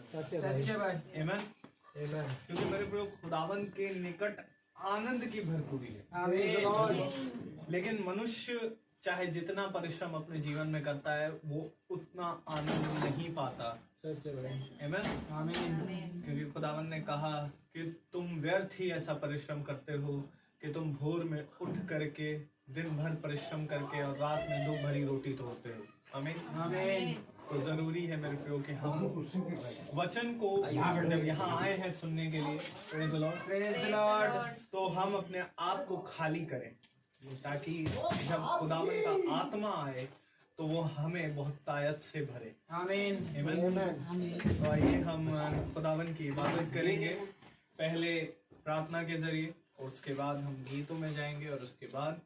सच्चे भाई। आमीन। क्योंकि मेरे प्रभु खुदावन के निकट आनंद की भरपूरी है। आमीन। लेकिन मनुष्य चाहे जितना परिश्रम अपने जीवन में करता है वो उतना आनंद नहीं पाता। आमीन। आमीन। क्योंकि खुदावन ने कहा कि तुम व्यर्थ ही ऐसा परिश्रम करते हो कि तुम भोर में उठ करके दिन भर परिश्रम करके और रात में 2 भरी रोटी तोड़ते हो। आमीन। आमीन। तो जरूरी है मेरे प्रियो कि हम वचन को जब यहाँ आए हैं सुनने के लिए, praise the Lord, praise the Lord, तो हम अपने आप को खाली करें ताकि जब खुदावन का आत्मा आए तो वो हमें बहुत तायत से भरे। आमीन। आमीन। तो आइए हम खुदावन की इबादत करेंगे, पहले प्रार्थना के जरिए और उसके बाद हम गीतों में जाएंगे और उसके बाद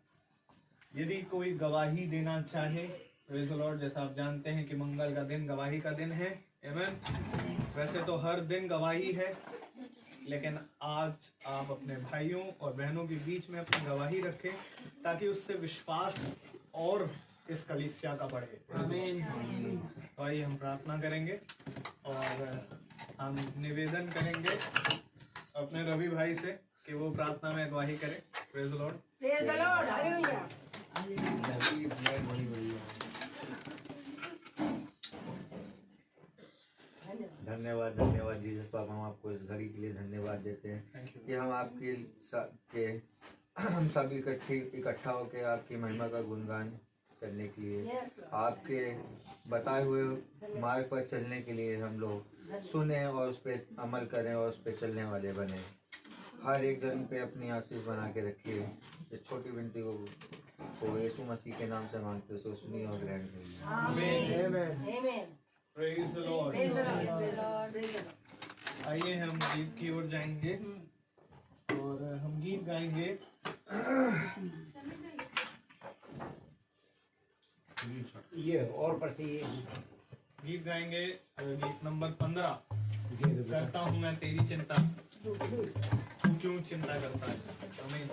यदि कोई गवाही देना चाहे, प्रेज द लॉर्ड, जैसा आप जानते हैं कि मंगल का दिन गवाही का दिन है। आमीन। वैसे तो हर दिन गवाही है, लेकिन आज आप अपने भाइयों और बहनों के बीच में अपनी गवाही रखें ताकि उससे विश्वास और इस कलीसिया का बढ़े। आमीन। तो आइए हम प्रार्थना करेंगे और हम निवेदन करेंगे अपने रवि भाई से कि वो प्रार्थना में गवाही करें। Praise the Lord. Praise the lord. Hallelujah. धन्यवाद धन्यवाद जीसस पापा, हम आपको इस घड़ी के लिए धन्यवाद देते हैं कि हम हम सभी इकट्ठा होकर आपकी महिमा का गुणगान करने के लिए, आपके बताए हुए मार्ग पर चलने के लिए हम लोग सुने और उस पर अमल करें और उस पर चलने वाले बने। हर एक जन पे अपनी आशीष बना के रखिए। इस छोटी विनती को यीशु मसीह के नाम से मांगते सो सुनिए और ग्रहण करिए। आमीन। Praise the Lord. Praise the Lord. आइए हम गीत की ओर जाएंगे और हम गीत गाएंगे। ये और पढ़ते ये गीत गाएंगे गीत नंबर 15, करता हूँ मैं तेरी चिंता, तू क्यों चिंता करता है। आमीन।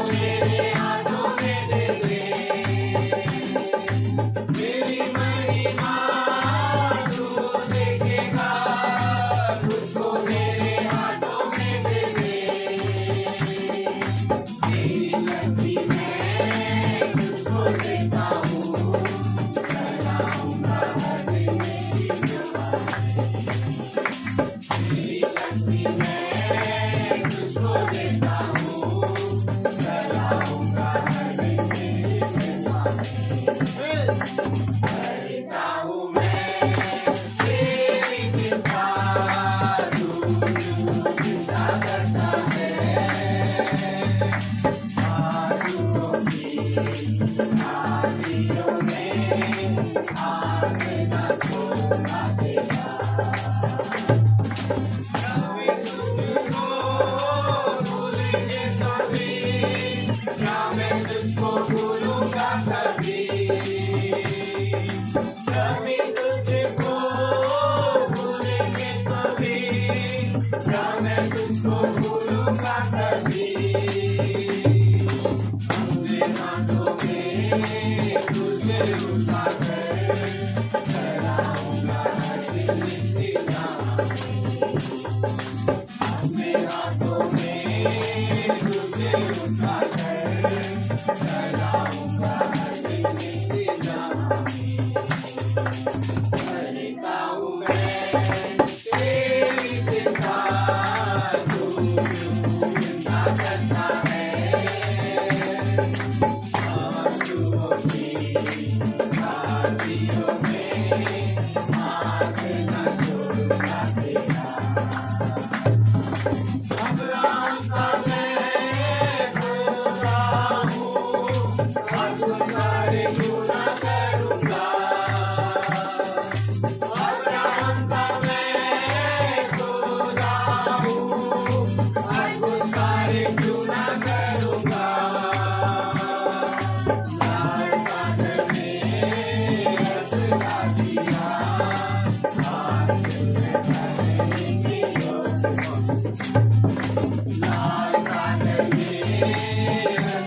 मेरे हाथों में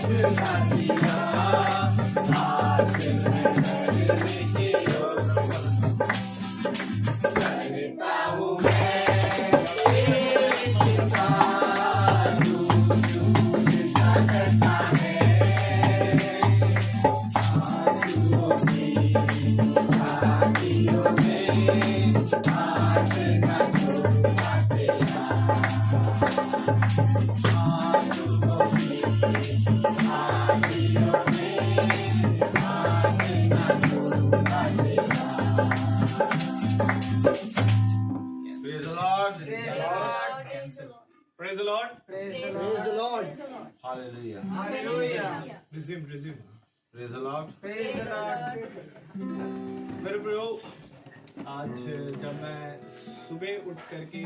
Praise the Lord. Praise the Lord. Praise Praise the Lord. Hallelujah. Hallelujah. Resume. Praise the Lord. Praise the Lord. मेरे प्रियो, आज जब मैं सुबह उठ करके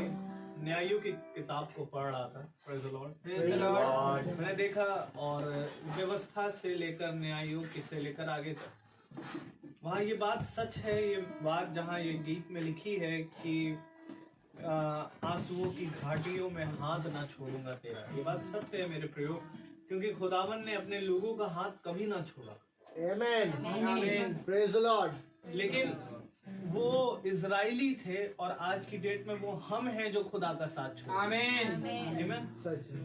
न्यायों की किताब को पढ़ रहा था, Praise the Lord, Praise the Lord. मैंने देखा और व्यवस्था से लेकर न्यायों की से लेकर आगे तक वहाँ ये बात सच है, ये बात जहाँ ये गीत में लिखी है कि आंसुओं की घाटियों में हाथ ना छोड़ूंगा तेरा। ये बात सत्य है मेरे प्रियो, क्योंकि खुदावन ने अपने लोगों का हाथ कभी ना छोड़ा। Amen. आमीन। Praise the Lord. लेकिन वो इजरायली थे और आज की डेट में वो हम हैं जो खुदा का साथ छोड़े। आमीन। आमीन। सच है।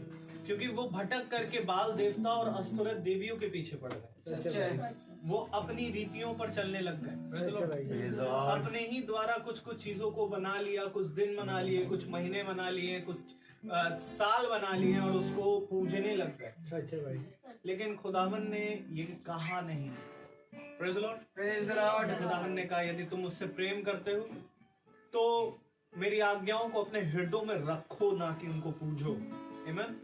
क्योंकि वो भटक करके बाल देवता और अस्तुरत देवियों के पीछे पड़ गए, सच है। वो अपनी रीतियों पर चलने लग गए, सच है भाई। Praise the Lord. अपने ही द्वारा कुछ चीजों को बना लिया, कुछ दिन बना लिए, कुछ महीने बना लिए, कुछ साल बना लिए और उसको पूजने लग गए। सच है भाई। लेकिन खुदावन ने ये कहा नहीं। Praise the Lord. Praise the Lord. खुदावन ने कहा यदि तुम मुझसे प्रेम करते हो तो मेरी आज्ञाओं को अपने हृदयों में रखो, ना कि उनको पूजो। आमीन।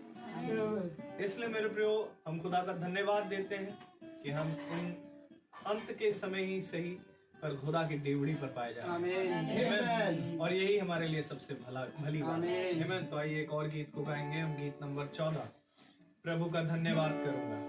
इसलिए मेरे प्रियो, हम खुदा का धन्यवाद देते हैं कि हम इन अंत के समय ही सही पर खुदा की डेवड़ी पर पाए जाए। आमीन। आमीन। और यही हमारे लिए सबसे भली बात है। आमीन। आमीन। तो आइए एक और गीत को गाएंगे हम, गीत नंबर 14, प्रभु का धन्यवाद करूंगा।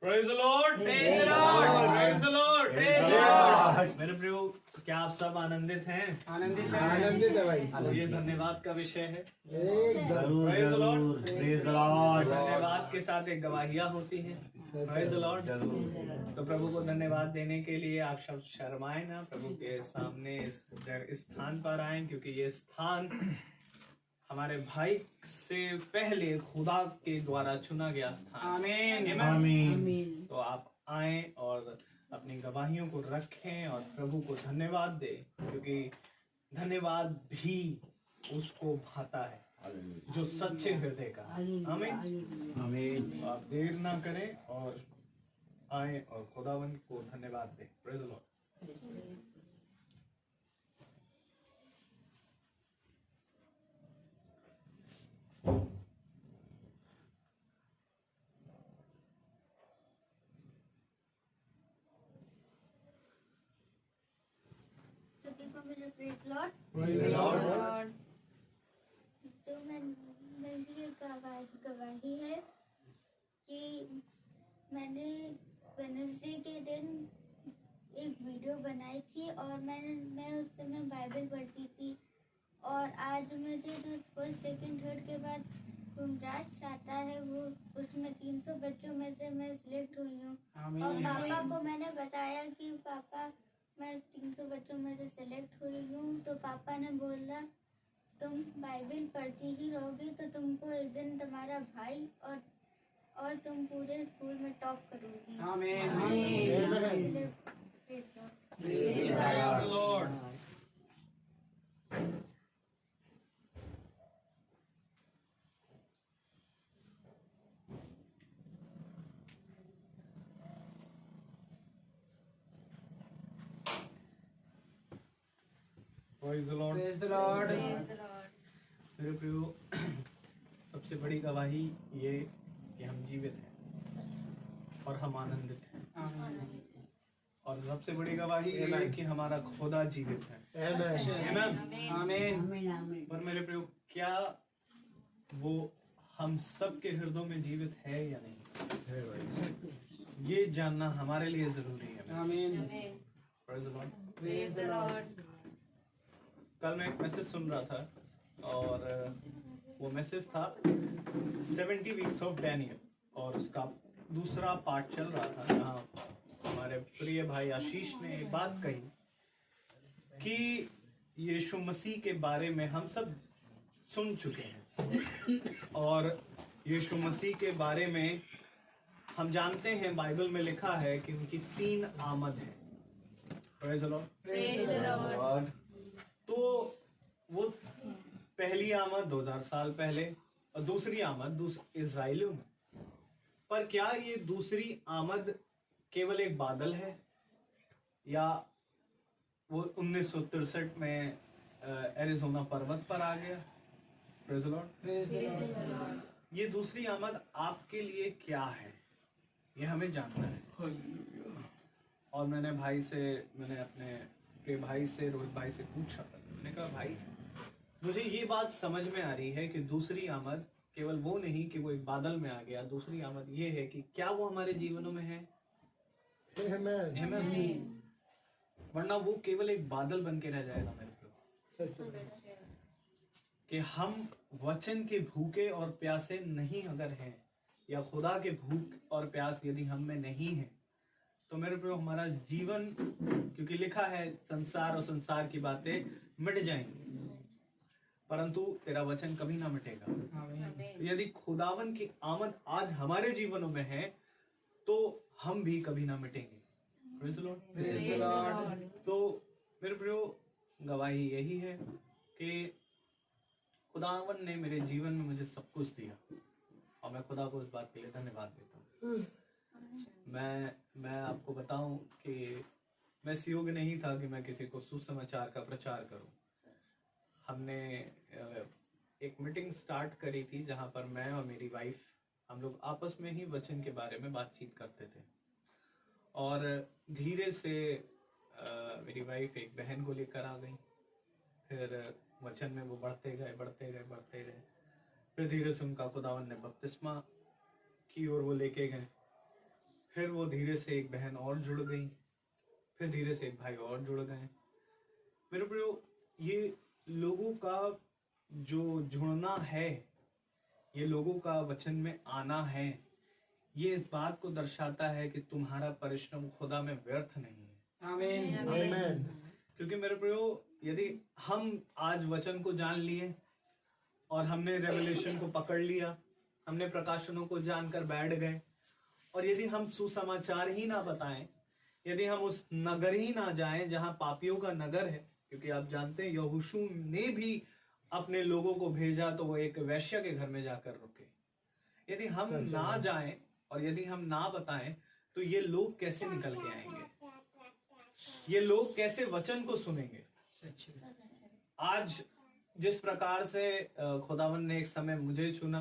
Praise the Lord! Praise the Lord! Praise the Lord! Praise the Lord! मेरे प्रियो, क्या आप सब आनंदित हैं? आनंदित आनंदित है भाई। तो ये धन्यवाद का विषय है। एकदम। Praise the Lord! Praise the Lord। धन्यवाद के साथ एक गवाहियाँ होती हैं। Praise the Lord! तो प्रभु को धन्यवाद देने के लिए आप सब शर्माए ना, प्रभु के सामने इस स्थान पर आए, क्योंकि ये स्थान हमारे भाई से पहले खुदा के द्वारा चुना गया स्थान। आमीन। आमीन। तो आप आए और अपनी गवाहियों को रखें और प्रभु को धन्यवाद दें, क्योंकि धन्यवाद भी उसको भाता है जो सच्चे हृदय का। आमीन। आमीन। तो आप देर ना करें और आए और खुदावन को धन्यवाद दें। Praise the Lord. सभी को मेरा praise Lord. Praise the Lord. तो मेरी एक गवाही है कि मैंने वेडनेसडे के दिन एक वीडियो बनाई थी और मैं उस समय बाइबल पढ़ती थी, और आज मुझे जो फर्स्ट सेकंड थर्ड के बाद गुमराज आता है वो उसमें 300 बच्चों में से मैं सिलेक्ट हुई हूँ। और पापा को मैंने बताया कि पापा मैं 300 बच्चों में से सिलेक्ट हुई हूँ, तो पापा ने बोला तुम बाइबल पढ़ती ही रहोगी तो तुमको एक दिन तुम्हारा भाई और तुम पूरे स्कूल में टॉप करोगी। आमीन। Praise the Lord. Praise the Lord. Praise the Lord. मेरे प्रियो, सबसे बड़ी गवाही ये कि हम जीवित हैं और हम आनंदित हैं, आमीन। और सबसे बड़ी गवाही ये है कि हमारा खुदा जीवित है। Amen. आमीन। पर मेरे प्रियो, क्या वो हम सब के हृदयों में जीवित है या नहीं, ये जानना हमारे लिए जरूरी है। आमीन। Praise the Lord. Praise the Lord. कल मैं एक मैसेज सुन रहा था और वो मैसेज था 70 वीक्स ऑफ डैनियल, और उसका दूसरा पार्ट चल रहा था, जहाँ हमारे प्रिय भाई आशीष ने एक बात कही कि यीशु मसीह के बारे में हम सब सुन चुके हैं, और यीशु मसीह के बारे में हम जानते हैं, बाइबल में लिखा है कि उनकी 3 आमद है। Praise the Lord. Praise the Lord. तो वो पहली आमद 2000 साल पहले और दूसरी आमद इज़राइलियों में, पर क्या ये दूसरी आमद केवल एक बादल है, या वो 1963 में एरिज़ोना पर्वत पर आ गया? Praise the Lord. Praise the Lord. ये दूसरी आमद आपके लिए क्या है, ये हमें जानना है। और मैंने अपने प्रिय भाई से, रोहित भाई से पूछा, मैंने कहा भाई मुझे ये बात समझ में आ रही है कि दूसरी आमद केवल वो नहीं कि वो एक बादल में आ गया, दूसरी आमद ये है कि क्या वो हमारे जीवनों में है, Amen. Amen. वरना वो केवल एक बादल बन के रह जाएगा मेरे प्रभु। सच है। कि हम वचन के भूखे और प्यासे नहीं अगर हैं, या खुदा के भूख और प्यास यदि हम में नहीं है, तो मेरे प्रभु हमारा जीवन, क्योंकि लिखा है संसार और संसार की बातें मिट जाएंगी, परंतु तेरा वचन कभी ना मिटेगा। तो यदि खुदावन की आमद आज हमारे जीवनों में है, तो हम भी कभी ना मिटेंगे। Praise the Lord. Praise the Lord. तो मेरे प्रियो, गवाही यही है कि खुदावन ने मेरे जीवन में मुझे सब कुछ दिया, और मैं खुदा को उस बात के लिए धन्यवाद देता हूँ। मैं आपको बताऊं कि मैं इस योग्य नहीं था कि मैं किसी को सुसमाचार का प्रचार करूं। हमने एक मीटिंग स्टार्ट करी थी जहां पर मैं और मेरी वाइफ, हम लोग आपस में ही वचन के बारे में बातचीत करते थे, और धीरे से मेरी वाइफ एक बहन को लेकर आ गई। फिर वचन में वो बढ़ते गए। फिर धीरे से उनका खुदावन ने बपतिस्मा की ओर वो लेके गए। फिर वो धीरे से एक बहन और जुड़ गई, फिर धीरे से एक भाई और जुड़ गए। मेरे प्रियो, ये लोगों का जो जुड़ना है, ये लोगों का वचन में आना है, ये इस बात को दर्शाता है कि तुम्हारा परिश्रम खुदा में व्यर्थ नहीं है। Amen. क्योंकि मेरे प्रियो, यदि हम आज वचन को जान लिए और हमने रेवलेशन को पकड़ लिया, हमने प्रकाशनों को जानकर बैठ गए, और यदि हम सुसमाचार ही ना बताएं, यदि हम उस नगर ही ना जाएं जहां पापियों का नगर है, क्योंकि आप जानते हैं यहोशू ने भी अपने लोगों को भेजा तो वो एक वैश्य के घर में जाकर रुके। यदि हम ना जाएं और यदि हम ना बताएं, तो ये लोग कैसे निकल के आएंगे? ये लोग कैसे वचन को सुनेंगे? आज जिस प्रकार से खुदावन ने एक समय मुझे चुना,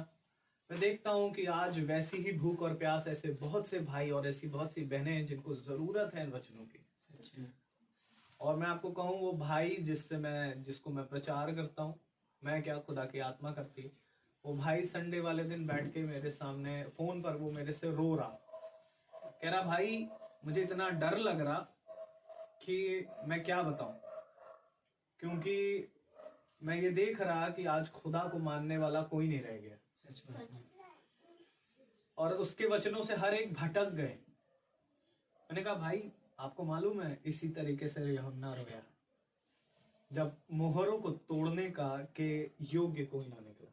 मैं देखता हूं कि आज वैसी ही भूख और प्यास ऐसे बहुत से भाई और ऐसी बहुत सी बहनें हैं जिनको जरूरत है इन वचनों की। और मैं आपको कहूं, वो भाई जिसको मैं प्रचार करता हूं, मैं क्या, खुदा की आत्मा करती है, वो भाई संडे वाले दिन बैठ के मेरे सामने फोन पर वो मेरे से रो रहा, कह रहा, भाई मुझे इतना डर लग रहा कि मैं क्या बताऊं, क्योंकि मैं ये देख रहा कि आज खुदा को मानने वाला कोई नहीं रह गया, और उसके वचनों से हर एक भटक गए। मैंने कहा, भाई आपको मालूम है, इसी तरीके से यूहन्ना रोया जब मोहरों को तोड़ने का के योग्य कोई ना निकला।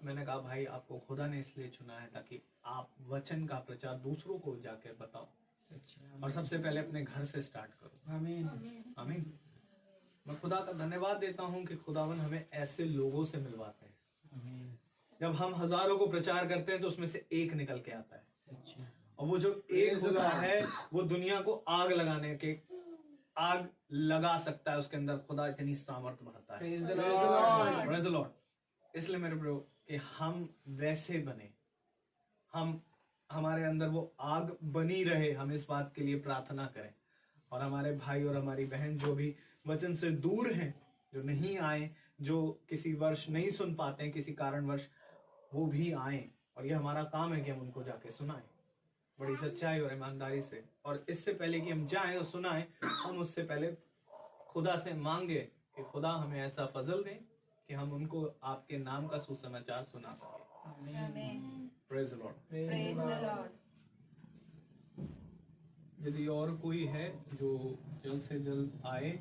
मैंने कहा, भाई आपको खुदा ने इसलिए चुना है ताकि आप वचन का प्रचार दूसरों को जाकर बताओ, और सबसे पहले अपने घर से स्टार्ट करो। आमीन, आमीन। मैं खुदा का धन्यवाद देता हूं कि खुदावन हमें ऐसे लोगों से मिलवाते हैं। जब हम हजारों को प्रचार करते हैं तो उसमें से एक निकल के आता है, और वो जो एक होता है वो दुनिया को आग लगा सकता है। उसके अंदर खुदा इतनी सामर्थ भरता है। Praise the Lord. इसलिए मेरे ब्रो कि हम वैसे बने, हमारे अंदर वो आग बनी रहे, हम इस बात के लिए प्रार्थना करें। और हमारे भाई और हमारी बहन जो भी वचन से दूर हैं, जो नहीं आए, जो किसी वर्ष नहीं सुन पाते हैं किसी कारणवश, वो भी आए, और ये हमारा काम है कि हम उनको जाके सुनाएं बड़ी सच्चाई और ईमानदारी से। और इससे पहले कि हम जाएं और सुनाएं, हम उससे पहले खुदा से मांगे कि खुदा हमें ऐसा फजल दें कि हम उनको आपके नाम का सुसमाचार सुना सकें। आमीन। Praise the Lord. Praise the Lord. यदि और कोई है जो जल्द से जल्द आए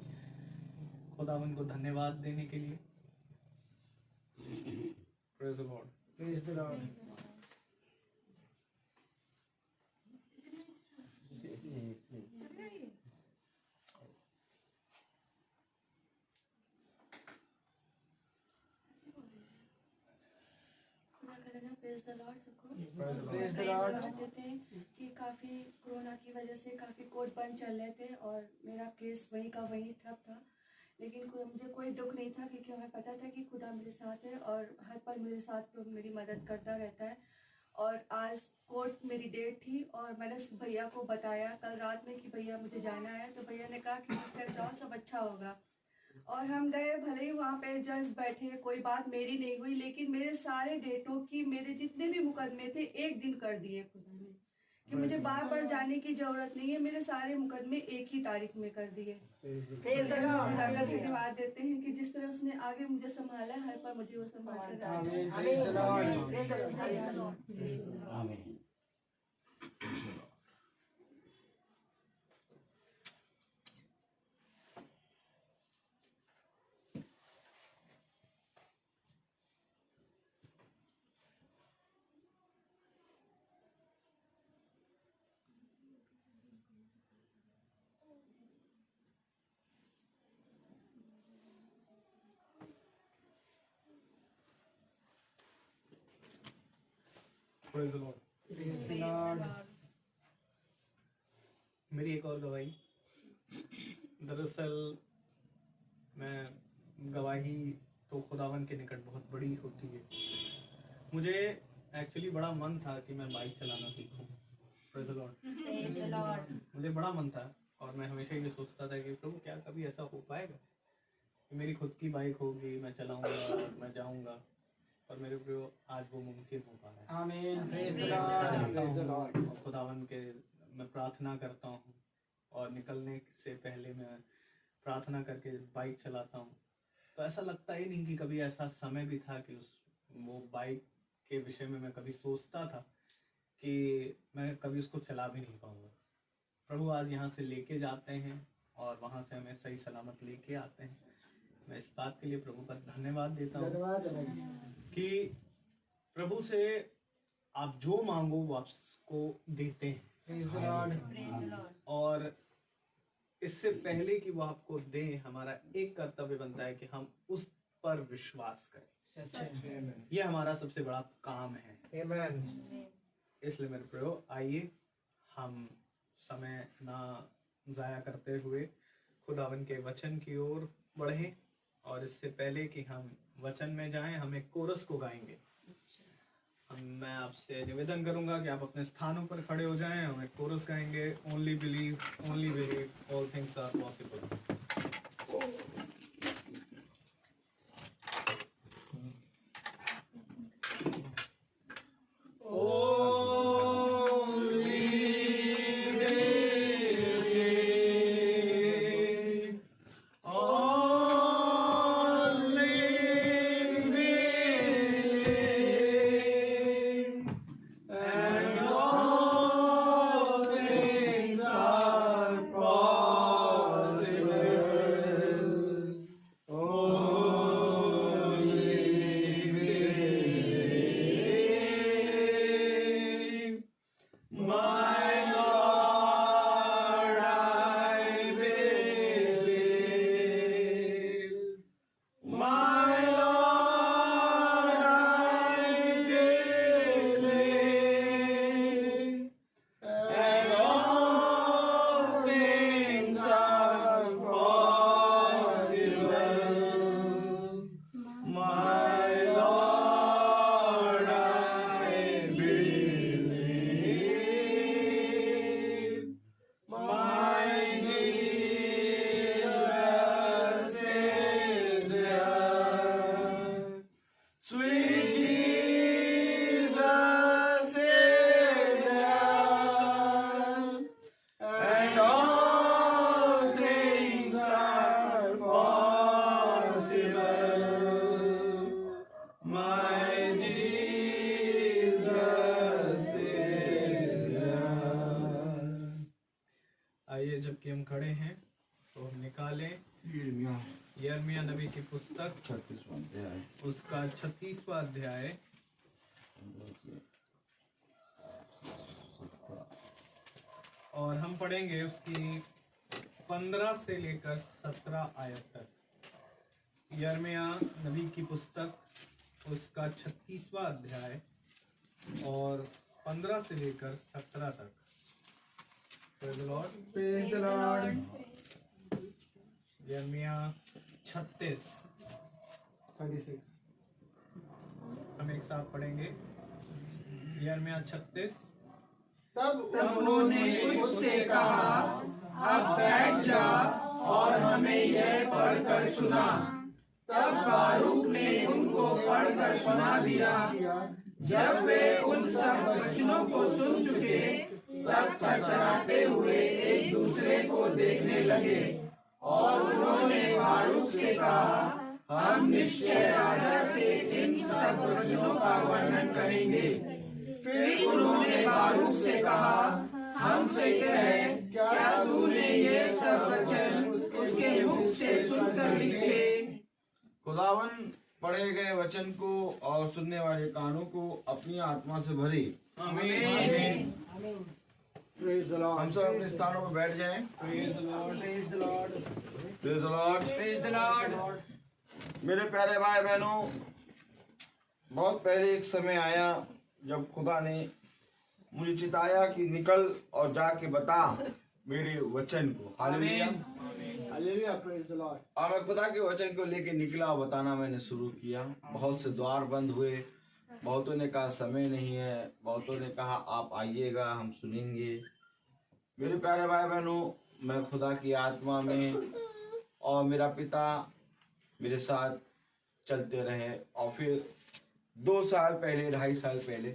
खुदावन को धन्यवाद देने के लिए। Praise the Lord. Praise the Lord. Praise the Lord सबको। Praise the Lord. चाहते थे कि काफ़ी कोरोना की वजह से काफ़ी कोर्ट बंद चल रहे थे और मेरा केस वहीं का वहीं ठप था, लेकिन मुझे कोई दुख नहीं था क्योंकि हमें पता था कि खुदा मेरे साथ है और हर पल मेरे साथ तो मेरी मदद करता रहता है। और आज कोर्ट मेरी डेट थी और मैंने भैया को बताया कल रात में कि भैया मुझे जाना है, तो भैया ने कहा कि सिस्टर जाओ, सब अच्छा होगा। और हम गए, भले ही वहाँ पे जज बैठे, कोई बात मेरी नहीं हुई, लेकिन मेरे सारे डेटों की, मेरे जितने भी मुकदमे थे एक दिन कर दिए खुदा ने, कि मुझे बार बार जाने की जरूरत नहीं है, मेरे सारे मुकदमे एक ही तारीख में कर दिए। Praise the Lord. खुदा का धन्यवाद देते हैं कि जिस तरह उसने आगे मुझे संभाला है, हर पर मुझे वो संभाल कर रखा है। Amen. Praise the Lord. Praise the Lord. आमीन। Praise the Lord. Praise the Lord. मेरी एक और गवाही, दरअसल मैं गवाही तो खुदावन के निकट बहुत बड़ी होती है। मुझे एक्चुअली बड़ा मन था कि मैं बाइक चलाना सीखूं। Praise the Lord. Praise the Lord. मुझे बड़ा मन था और मैं हमेशा ये सोचता था कि प्रभु क्या कभी ऐसा हो पाएगा कि मेरी खुद की बाइक होगी, मैं चलाऊंगा, मैं जाऊंगा। और मेरे प्रभु आज वो मुमकिन हो पा रहा है। Amen. Praise the Lord. Praise the Lord. और खुदावन के मैं प्रार्थना करता हूँ और निकलने से पहले मैं प्रार्थना करके बाइक चलाता हूँ, तो ऐसा लगता ही नहीं कि कभी ऐसा समय भी था कि वो बाइक के विषय में मैं कभी सोचता था कि मैं कभी उसको चला भी नहीं पाऊँगा। प्रभु आज यहाँ से लेके जाते हैं और वहाँ से हमें सही सलामत लेके आते हैं। मैं इस बात के लिए प्रभु का धन्यवाद देता हूँ धन्यवाद। कि प्रभु से आप जो मांगो वो आपको देते हैं। Praise the Lord. Praise the Lord. और इससे पहले कि वो आपको दें, हमारा एक कर्तव्य बनता है कि हम उस पर विश्वास करें। सच है। ये हमारा सबसे बड़ा काम है। Amen. इसलिए मेरे प्रभु आइए हम समय ना जाया करते हुए खुदावन के वचन की ओर बढ़ें, और इससे पहले कि हम वचन में जाएं हम एक कोरस को गाएंगे। मैं आपसे निवेदन करूंगा कि आप अपने स्थानों पर खड़े हो जाएं, हम एक कोरस गाएंगे। Only believe, all things are possible. जबकि हम खड़े हैं तो हम निकालें यिर्मयाह नबी की पुस्तक 36वां अध्याय, उसका 36वां अध्याय और हम पढ़ेंगे उसकी 15 से लेकर 17 आयत तक। यिर्मयाह नबी की पुस्तक उसका 36वां अध्याय और 15 से लेकर 17 तक। Praise the Lord. Praise the Lord. यिर्मयाह 36 हम एक साथ पढ़ेंगे। यिर्मयाह 36। तब उन्होंने उससे कहा, अब बैठ जा और हमें यह पढ़कर सुना। तब बारूक ने उनको पढ़कर सुना दिया। जब वे उन सब वचनों को सुन चुके तब थरथराते हुए एक दूसरे को देखने लगे और उन्होंने बारूक से कहा, हम निश्चय राजा से इन सब वचनों का वर्णन करेंगे। फिर उन्होंने बारूक से कहा, हमसे कह, क्या तूने ये सब वचन उसके मुख से सुनकर लिखे? खुदावन पढ़े गए वचन को और सुनने वाले कानों को अपनी आत्मा से भरे। आमीन। हम सब अपने स्थानों पर बैठ जाएं। Praise the Lord. Praise the Lord। Praise the Lord. मेरे प्यारे भाई बहनों, बहुत पहले एक समय आया जब खुदा ने मुझे चिताया कि निकल और जाके बता मेरे वचन को। Hallelujah. Hallelujah, praise the Lord. और मैं खुदा के वचन को लेके निकला और बताना मैंने शुरू किया। बहुत से द्वार बंद हुए, बहुतों ने कहा समय नहीं है, बहुतों ने कहा आप आइएगा हम सुनेंगे। मेरे प्यारे भाई बहनों, मैं खुदा की आत्मा में और मेरा पिता मेरे साथ चलते रहे और फिर 2 साल पहले, 2.5 साल पहले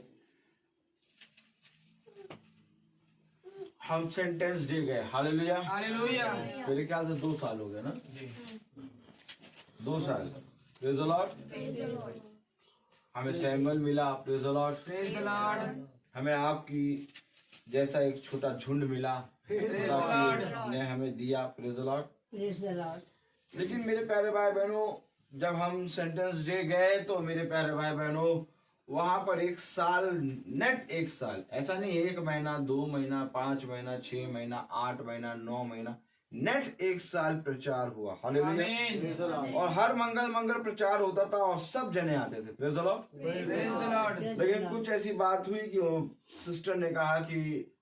हम सेंटेंस डे गए। हालेलुया। हालेलुया। मेरे ख्याल से 2 साल हो गए ना, 2 साल। Praise the Lord. हमें सैमुअल मिला। Praise the Lord. Praise the Lord. हमें आपकी जैसा एक छोटा झुंड मिला, खुदा ने हमें दिया। Praise the Lord. लेकिन मेरे प्यारे भाई बहनों, जब हम सेंटेंस डे गए तो मेरे प्यारे भाई बहनों वहां पर 1 साल, नेट 1 साल, ऐसा नहीं 1 महीना, 2 महीना, 5 महीना, 6 महीना, 8 महीना, 9 महीना, नेट 1 साल प्रचार हुआ। हालेलुया। और हर मंगल प्रचार होता था और सब जने आते थे। Praise the Lord. Praise the Lord. लेकिन कुछ ऐसी बात हुई कि वो सिस्टर ने कहा कि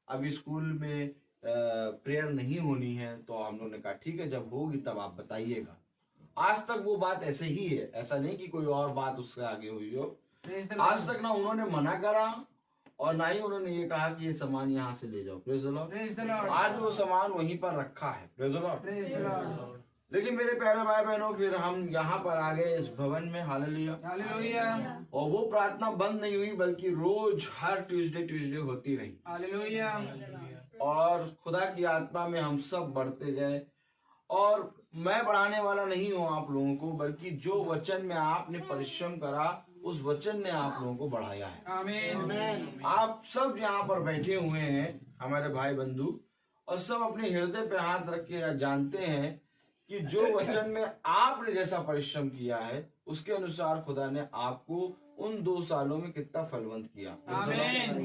अभी स्कूल में प्रेयर नहीं होनी है, तो हम लोगों ने कहा ठीक है, जब होगी तब आप बताइएगा। आज तक वो बात ऐसे ही है, ऐसा नहीं कि कोई और बात उससे आगे हुई हो। आज तक ना उन्होंने मना करा और ना ही उन्होंने ये कहा कि ये सामान यहाँ से ले जाओ। Praise the Lord. Praise the Lord. आज वो सामान वहीं पर रखा है। Praise the Lord. Praise the Lord. लेकिन मेरे प्यारे भाई बहनों, फिर हम यहाँ पर आ गए इस भवन में। हालेलुया। Hallelujah. और वो प्रार्थना बंद नहीं हुई, बल्कि रोज हर ट्यूसडे होती रही। Hallelujah. और खुदा की आत्मा में हम सब बढ़ते गए। और मैं बढ़ाने वाला नहीं हूँ आप लोगों को, बल्कि जो वचन में आपने परिश्रम करा उस वचन ने आप लोगों को बढ़ाया है। Amen. आप सब यहाँ पर बैठे हुए हैं हमारे भाई बंधु, और सब अपने हृदय पे हाथ रख के जानते हैं कि जो वचन में आपने जैसा परिश्रम किया है उसके अनुसार खुदा ने आपको उन 2 सालों में कितना फलवंत किया। Amen.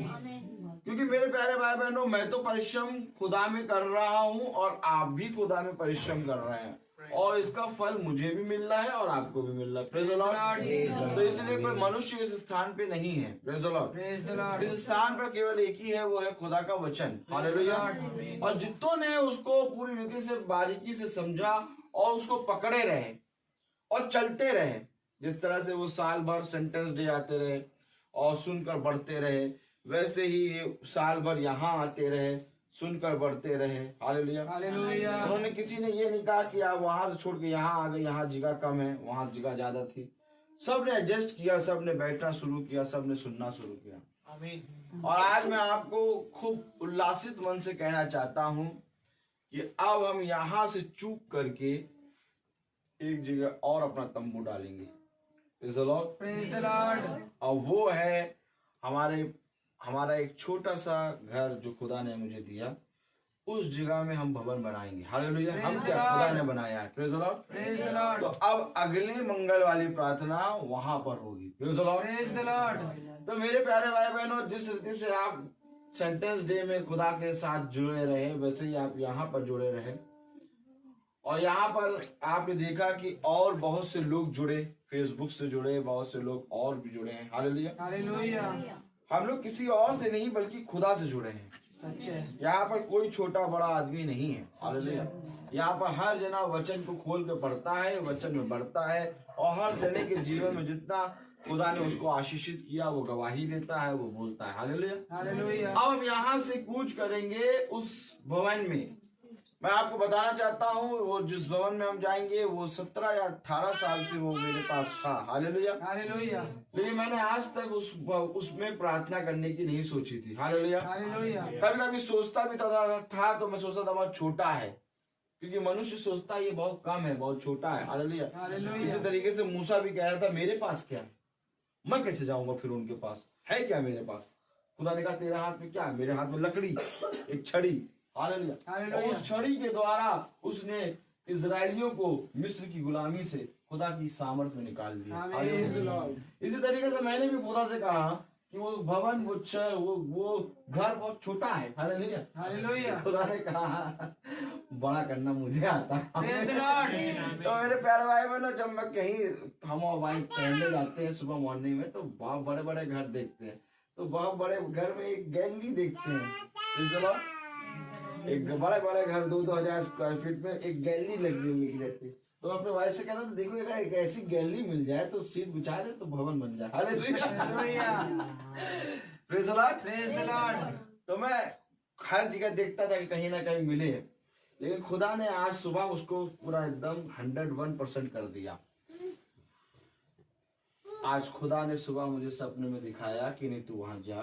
क्योंकि मेरे प्यारे भाई बहनों, मैं तो परिश्रम खुदा में कर रहा हूँ और आप भी खुदा में परिश्रम कर रहे हैं, और इसका फल मुझे भी मिल रहा है और आपको भी मिल रहा है। Praise the Lord. तो इसलिए कोई मनुष्य इस स्थान पे नहीं है। Praise the Lord. Praise the Lord. इस स्थान पर केवल एक ही है, वो है खुदा का वचन। हालेलुया। और जितनों ने उसको पूरी रीति से बारीकी से समझा और उसको पकड़े रहे और चलते रहे, जिस तरह से वो साल भर सेंटेंस डे आते रहे और सुनकर बढ़ते रहे, वैसे ही ये साल भर यहाँ आते रहे, सुनकर बढ़ते रहे। हालेलुया। Hallelujah. उन्होंने किसी ने ये नहीं कहा कि आप वहां से छोड़ के यहाँ आ गए, यहाँ जगह कम है, वहां जगह ज्यादा थी। सब ने एडजस्ट किया, सब ने बैठना शुरू किया, सब ने सुनना शुरू किया। Amen. और आज मैं आपको खूब उल्लासित मन से कहना चाहता हूँ कि अब हम यहाँ से चूक करके एक जगह और अपना तंबू डालेंगे। Praise the Lord। Praise the Lord. और वो है हमारा एक छोटा सा घर जो खुदा ने मुझे दिया, उस जगह में हम भवन बनाएंगे। हालेलुया। हम Praise क्या the Lord. खुदा ने बनाया है। Praise the Lord. Praise the Lord. तो अब अगले मंगल वाली प्रार्थना वहां पर होगी। Praise the Lord. Praise the Lord. तो मेरे प्यारे भाई बहनों, जिस रीति से आप सेंटेंस डे में खुदा के साथ जुड़े रहे, वैसे ही आप यहाँ पर जुड़े रहे। और यहाँ पर आपने देखा कि और बहुत से लोग जुड़े, फेसबुक से जुड़े, बहुत से लोग और भी जुड़े हैं। हालेलुया। Hallelujah. हम लोग किसी और से नहीं बल्कि खुदा से जुड़े हैं। सच है। यहाँ पर कोई छोटा बड़ा आदमी नहीं है। हालेलुया। यहाँ पर हर जना वचन को खोल के पढ़ता है, वचन में बढ़ता है, और हर जने के जीवन में जितना खुदा ने उसको आशीषित किया वो गवाही देता है, वो बोलता है। हालेलुया। Hallelujah. अब हम यहाँ से कूच करेंगे उस भवन में मैं आपको बताना चाहता हूँ वो जिस भवन में हम जाएंगे वो 17 या 18 साल से वो मेरे पास था। हालेलुया। हालेलुया। लेकिन मैंने आज तक उसमें प्रार्थना करने की नहीं सोची थी। हालेलुया। हालेलुया। कभी कभी सोचता भी था तो मैं सोचता था बहुत छोटा है, क्योंकि मनुष्य सोचता है ये बहुत कम है, बहुत छोटा है। हालेलुया। हालेलुया। इसी तरीके से मूसा भी कह रहा था मेरे पास क्या, मैं कैसे जाऊंगा फिर उनके पास, है क्या मेरे पास। खुदा ने कहा तेरे हाथ में क्या, मेरे हाथ में लकड़ी, एक छड़ी। हालेलुया। और उस छड़ी के द्वारा उसने इजराइलियों को मिस्र की गुलामी से खुदा की सामर्थ में निकाल दिया। इसी तरीके से मैंने भी खुदा से कहा कि वो भवन, वो घर बहुत छोटा है। हालेलुया। हालेलुया। खुदा ने कहा बड़ा करना मुझे आता है। Praise the Lord। तो मेरे प्यारे भाई बहनों, जब मैं कहीं हम और भाई टहलने जाते हैं सुबह मॉर्निंग में, तो बहुत बड़े बड़े घर देखते हैं, तो बहुत बड़े घर में एक गैलरी देखते हैं। चलो एक बड़े बड़े घर 2-2 हजार स्क्वायर फीट में एक गैलरी लगी रहती है। तो अपने भाई से कहता था देखो अगर एक ऐसी गैलरी मिल जाए तो सीट बिछा दे तो भवन बन जाए। Hallelujah. Praise the Lord. Praise the Lord. तो मैं हर जगह देखता था कि कहीं ना कहीं मिले, लेकिन खुदा ने आज सुबह उसको पूरा एकदम 101% कर दिया। आज खुदा ने सुबह मुझे सपने में दिखाया कि नहीं तू वहां जा,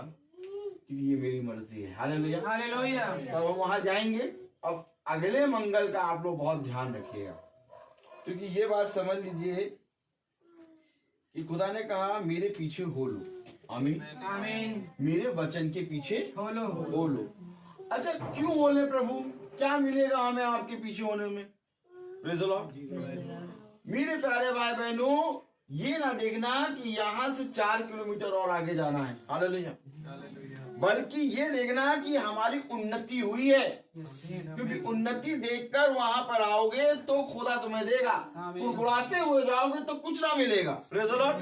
क्योंकि ये मेरी मर्जी है। हालेलुया। हालेलुया। तब हम वहां जाएंगे। अब अगले मंगल का आप लोग बहुत ध्यान रखिएगा, क्योंकि ये बात समझ लीजिए कि खुदा ने कहा मेरे पीछे हो लो। आमीन। आमीन। मेरे वचन के पीछे हो लो। हो लो। अच्छा क्यों बोले प्रभु, क्या मिलेगा हमें आपके पीछे होने में। Praise the Lord. मेरे प्यारे भाई बहनों, ये ना देखना कि यहाँ से 4 किलोमीटर और आगे जाना है। हालेलुया। बल्कि ये देखना कि हमारी उन्नति हुई है, क्योंकि उन्नति देखकर वहां पर आओगे तो खुदा तुम्हें देगा। कुड़कुड़ाते हुए जाओगे तो कुछ ना मिलेगा। Praise the Lord.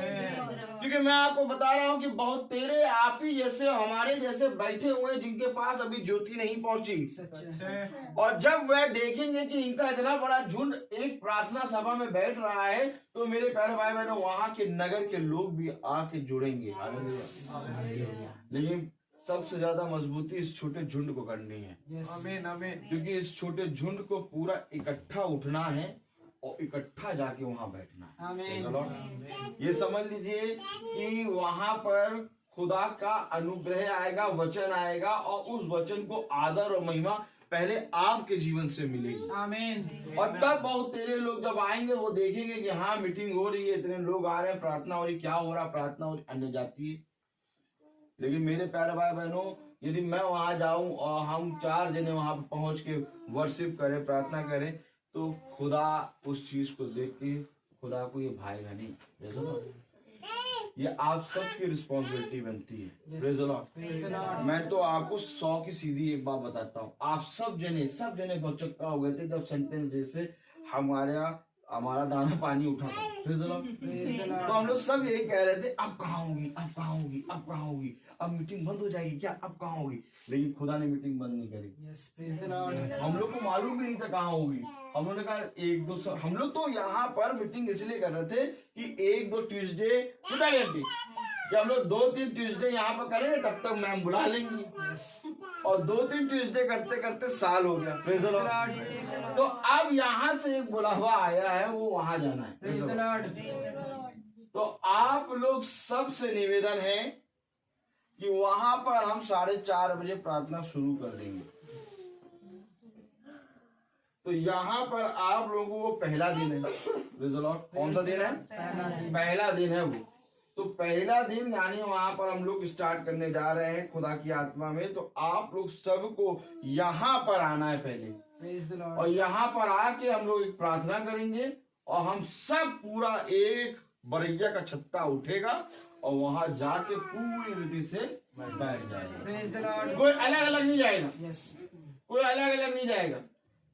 क्योंकि मैं आपको बता रहा हूँ कि बहुत तेरे आप ही जैसे हमारे जैसे बैठे हुए जिनके पास अभी ज्योति नहीं पहुंची, और जब वह देखेंगे कि इनका इतना बड़ा झुंड एक प्रार्थना सभा में बैठ रहा है, तो मेरे प्यारे भाई बहनों वहां के नगर के लोग भी आके जुड़ेंगे। हालेलुया। लेकिन सबसे ज्यादा मजबूती इस छोटे झुंड को करनी है। आमीन। आमीन। क्योंकि इस छोटे झुंड को पूरा इकट्ठा उठना है और इकट्ठा जाके वहां बैठना है। आमीन। ये समझ लीजिए कि वहां पर खुदा का अनुग्रह आएगा, वचन आएगा, और उस वचन को आदर और महिमा पहले आपके जीवन से मिलेगी। आमीन। और तब बहुत तेरे लोग जब आएंगे वो देखेंगे कि हाँ मीटिंग हो रही है, इतने लोग आ रहे हैं, प्रार्थना हो रही, क्या हो रहा, प्रार्थना हो रही, अन्य जाति। लेकिन मेरे प्यारे भाई बहनों, यदि मैं वहां जाऊं और हम 4 जने वहां पर पहुंच के वर्शिप करें, प्रार्थना करें, तो खुदा उस चीज को देख के खुदा को ये भाएगा नहीं। ये आप सबकी रिस्पॉन्सिबिलिटी बनती है। Praise the Lord. मैं तो आपको 100 की सीधी एक बात बताता हूँ। आप सब जने बहुत चक्का हो गए थे जब सेंटेंस डे से हमारा दाना पानी उठा था। Praise the Lord. तो हम लोग सब यही कह रहे थे अब कहाँ होगी, अब कहाँ होगी, अब कहाँ होगी, अब मीटिंग बंद हो जाएगी क्या, अब कहाँ होगी। लेकिन खुदा ने मीटिंग बंद नहीं करी। हम लोग को मालूम भी नहीं था कहाँ होगी। हम लोगों ने कहा 1-2 हम लोग तो यहाँ पर मीटिंग इसलिए कर रहे थे कि 1-2 ट्यूसडे कि हम लोग 2-3 ट्यूसडे यहाँ पर करेंगे, तब तक मैम बुला लेंगी। और 2-3 ट्यूसडे करते करते साल हो गया। Praise the Lord. तो अब यहाँ से एक बुलावा आया है, वो वहां जाना है। Praise the Lord. तो आप लोग सबसे निवेदन है कि वहां पर हम 4:30 बजे प्रार्थना शुरू कर देंगे। तो यहाँ पर आप लोगों को पहला दिन है। Praise the Lord. कौन सा दिन है? पहला दिन है वो। तो पहला दिन यानी वहां पर हम लोग स्टार्ट करने जा रहे हैं खुदा की आत्मा में। तो आप लोग सबको यहाँ पर आना है पहले, और यहाँ पर आके हम लोग एक प्रार्थना करेंगे, और हम सब पूरा एक बरैया का छत्ता उठेगा और वहां जाके पूरी रीति से बैठ जाएगा। कोई अलग अलग नहीं जाएगा। कोई अलग अलग नहीं जाएगा।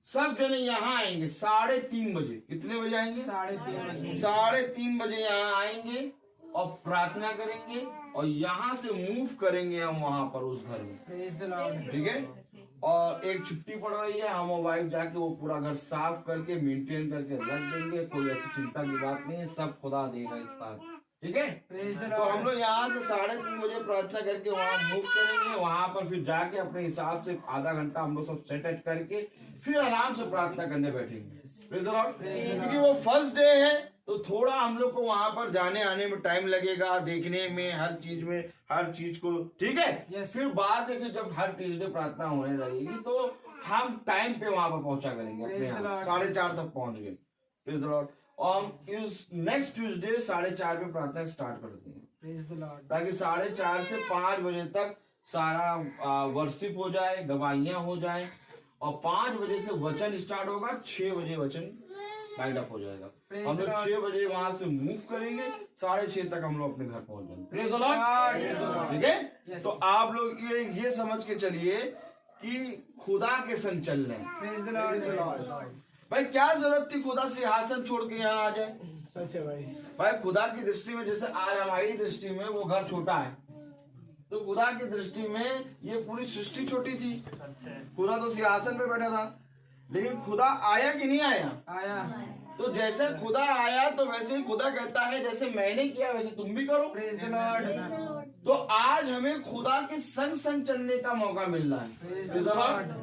सब जने यहाँ आएंगे 3:30 बजे। कितने बजे आएंगे? 3:30 बजे। 3:30 बजे यहाँ आएंगे और प्रार्थना करेंगे, और यहाँ से मूव करेंगे हम वहां पर उस घर में। ठीक है। और एक छुट्टी पड़ रही है, हम और वाइफ जाके वो पूरा घर साफ करके मेंटेन करके रख देंगे। कोई ऐसी चिंता की बात नहीं है, सब खुदा देगा इस साथ। ठीक है। तो हम लोग यहाँ से 3:30 बजे प्रार्थना करके वहाँ मूव करेंगे, वहां पर फिर जाके अपने हिसाब से आधा घंटा हम लोग सब सेट करके फिर आराम से प्रार्थना करने बैठेंगे। Praise the Lord। क्योंकि वो फर्स्ट डे है तो थोड़ा हम लोग को वहां पर जाने आने में टाइम लगेगा, देखने में, हर चीज को, ठीक है। फिर बाद में फिर जब हर ट्यूसडे प्रार्थना होने लगेगी तो हम टाइम पे वहां पर पहुंचा करेंगे, अपने यहाँ 4:30 तक पहुंच गए। Praise the Lord। और इस नेक्स्ट ट्यूसडे 4:30 पे प्रार्थना स्टार्ट करते हैं, ताकि 4:30 से 5 बजे तक सारा वर्शिप हो जाए, गवाहियां हो जाए, और 5 बजे से वचन स्टार्ट होगा, 6 बजे वचन लाइट अप हो जाएगा। हम लोग 6 बजे वहां से मूव करेंगे, 6:30 तक हम लोग अपने घर पहुंच जाएंगे। Praise the Lord. ठीक है। तो आप लोग ये समझ के चलिए कि खुदा के संग चल रहे हैं। भाई क्या जरूरत थी खुदा सिंहासन छोड़ के यहाँ आ जाए? सच है भाई खुदा की दृष्टि में, जैसे आज हमारी दृष्टि में वो घर छोटा है, तो खुदा की दृष्टि में ये पूरी सृष्टि छोटी थी। खुदा तो सिंहासन पे बैठा था, लेकिन खुदा आया कि नहीं आया? आया। तो जैसे खुदा आया तो वैसे ही खुदा कहता है जैसे मैंने किया वैसे तुम भी करो। Praise the Lord. तो आज हमें खुदा के संग संग चलने का मौका मिल रहा है। Praise the Lord.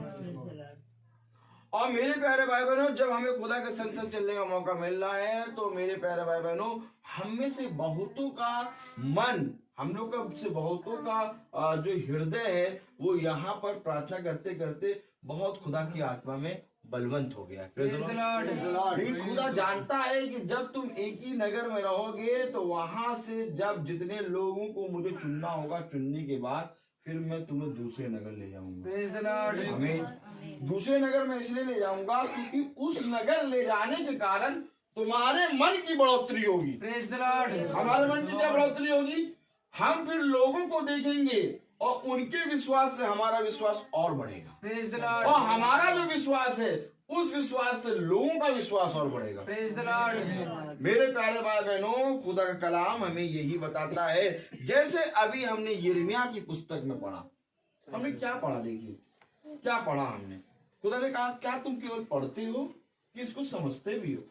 और मेरे प्यारे भाई बहनों, जब हमें खुदा के संग संग चलने का मौका मिल रहा है तो मेरे प्यारे भाई बहनों, हम में से बहुतों का मन, हम लोग का से बहुतों का जो हृदय है वो यहाँ पर प्रार्थना करते करते बहुत खुदा की आत्मा में बलवंत हो गया। लेकिन खुदा जानता है कि जब तुम एक ही नगर में रहोगे तो वहां से जब जितने लोगों को मुझे चुनना होगा, चुनने के बाद फिर मैं तुम्हें दूसरे नगर ले जाऊंगा। हमें दूसरे नगर में इसलिए ले जाऊंगा क्योंकि उस नगर ले जाने के कारण तुम्हारे मन की बढ़ोतरी होगी। Praise the Lord. हमारे मन की क्या बढ़ोतरी होगी? हम फिर लोगों को देखेंगे और उनके विश्वास से हमारा विश्वास और बढ़ेगा। Praise the Lord. और हमारा जो विश्वास है उस विश्वास से लोगों का विश्वास और बढ़ेगा। Praise the Lord. मेरे प्यारे भाई बहनों, खुदा का कलाम हमें यही बताता है। जैसे अभी हमने यिर्मयाह की पुस्तक में पढ़ा, हमने क्या पढ़ा? देखिए क्या पढ़ा हमने। खुदा ने कहा क्या तुम केवल पढ़ते हो कि इसको समझते भी हो?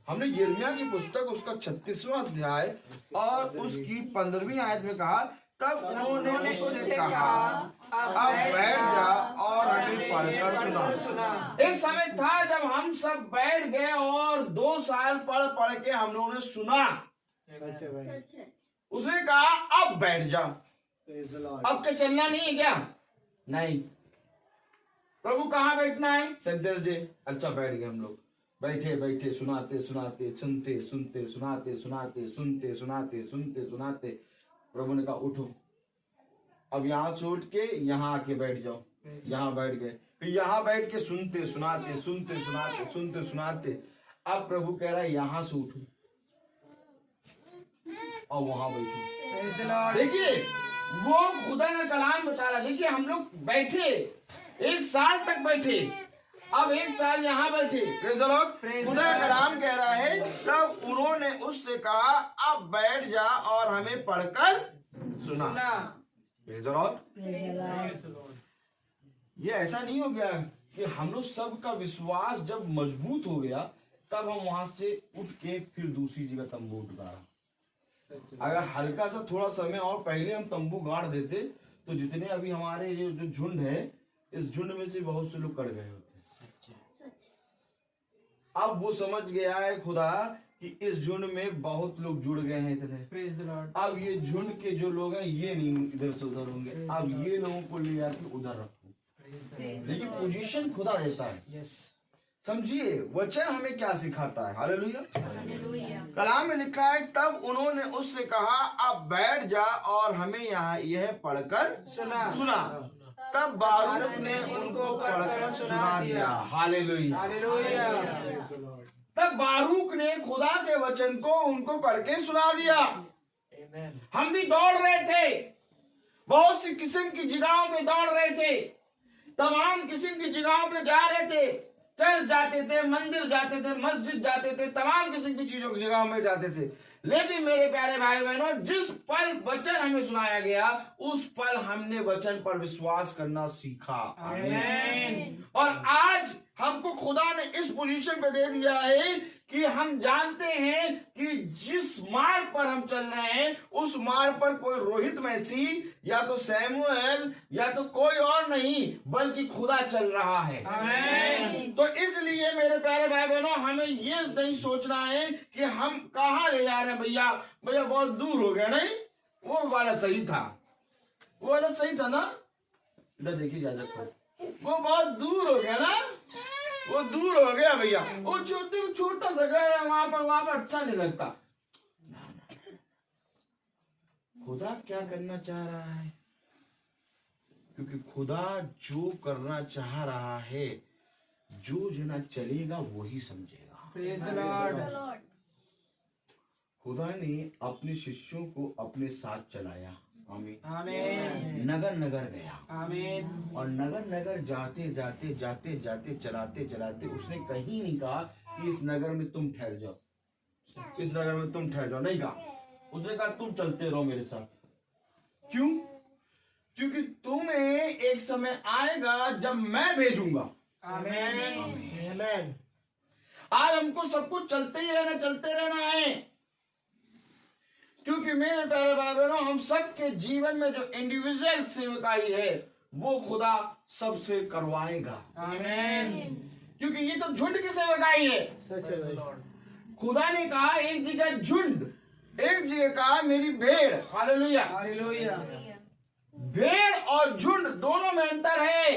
हमने यिर्मयाह की पुस्तक उसका 36वां अध्याय और उसकी 15वीं आयत में कहा, तब उन्होंने उससे कहा अब बैठ जा और हमें पढ़कर सुना। एक समय था जब हम सब बैठ गए और 2 साल पढ़ के हम लोगों ने सुना। उसने कहा अब बैठ जा। अब क्या चलना नहीं है क्या? नहीं। प्रभु कहाँ बैठना है? Sundays day. अच्छा बैठ गए हम लोग, बैठे बैठे सुनाते सुनाते सुनते सुनते सुनाते सुनाते सुनते सुनाते सुनते सुनाते प्रभु ने कहा उठो, अब यहाँ से उठ के यहाँ आके बैठ जाओ। यहाँ बैठ गए, फिर यहाँ बैठ के सुनते सुनाते सुनते सुनाते सुनते सुनाते अब प्रभु कह रहा है यहाँ से उठो और वहां बैठो। देखिए वो खुदा का कलाम बता रहा। देखिए हम लोग बैठे 1 साल तक बैठे, अब 1 साल यहाँ बैठे। खुदा का कलाम कह रहा है तब उन्होंने उससे कहा अब बैठ जा और हमें पढ़कर सुना। ये ऐसा नहीं हो गया कि हम लोग सबका विश्वास जब मजबूत हो गया तब हम वहां से उठ के फिर दूसरी जगह तंबू गाड़ा। अगर हल्का सा थोड़ा समय और पहले हम तंबू गाड़ देते तो जितने अभी हमारे जो झुंड है, इस झुंड में से बहुत से लोग कट गए होते। अब वो समझ गया है खुदा कि इस झुंड में बहुत लोग जुड़ गए हैं इतने। अब ये झुंड के जो लोग हैं ये नहीं इधर से उधर होंगे, अब ये लोगों को ले जाके उधर रखो। लेकिन पोजीशन खुदा देता है। समझिए वचन हमें क्या सिखाता है। हालेलुया। कलाम में लिखा है तब उन्होंने उससे कहा अब बैठ जा और हमें यहाँ यह पढ़कर सुना। तब बारूक ने उनको पढ़कर सुना दिया। हालेलुया। तब बारूक ने खुदा के वचन को उनको पढ़ के सुना दिया। हम भी दौड़ रहे थे, बहुत सी किस्म की जगहों पे दौड़ रहे थे, तमाम किस्म की जगहों पे जा रहे थे, चर्च जाते थे, मंदिर जाते थे, मस्जिद जाते थे, तमाम किस्म की चीजों की जगहों में जाते थे। लेकिन मेरे प्यारे भाई बहनों, जिस पल वचन हमें सुनाया गया उस पल हमने वचन पर विश्वास करना सीखा। आमीन। और आज हमको खुदा ने इस पोजीशन पे दे दिया है कि हम जानते हैं कि जिस मार्ग पर हम चल रहे हैं उस मार्ग पर कोई रोहित मैसी या तो सैमुअल या तो कोई और नहीं बल्कि खुदा चल रहा है। आमीन। तो इसलिए मेरे प्यारे भाई बहनों, हमें ये नहीं सोचना है कि हम कहाँ ले जा रहे हैं। भैया भैया बहुत दूर हो गया, नहीं वो वाला सही था, वो वाला सही था ना, इधर देखिए ज्यादा, वो बहुत दूर हो गया ना, वो दूर हो गया भैया, वो छोटा सा घर है वहां पर अच्छा नहीं लगता। खुदा क्या करना चाह रहा है, क्योंकि खुदा जो करना चाह रहा है, जो जना चलेगा वही समझेगा। Praise the Lord. खुदा ने अपने शिष्यों को अपने साथ चलाया। आमीन। आमीन। नगर नगर गया। आमीन। और नगर नगर जाते जाते जाते जाते चलाते चलाते उसने कहीं नहीं कहा कि इस नगर में तुम ठहर जाओ, इस नगर में तुम ठहर जाओ, नहीं कहा। उसने कहा तुम चलते रहो मेरे साथ। क्यों? क्योंकि तुम्हें एक समय आएगा जब मैं भेजूंगा। आमीन। आज हमको सब कुछ चलते रहना है, क्योंकि मेरे प्यारे भाई बहनों, हम सबके जीवन में जो इंडिविजुअल सेवकाई है वो खुदा सबसे करवाएगा। आमीन। क्योंकि ये तो झुंड की सेवकाई है। खुदा ने कहा एक जगह झुंड, एक जगह कहा मेरी भेड़। हालेलुया। हालेलुया। भेड़ और झुंड दोनों में अंतर है।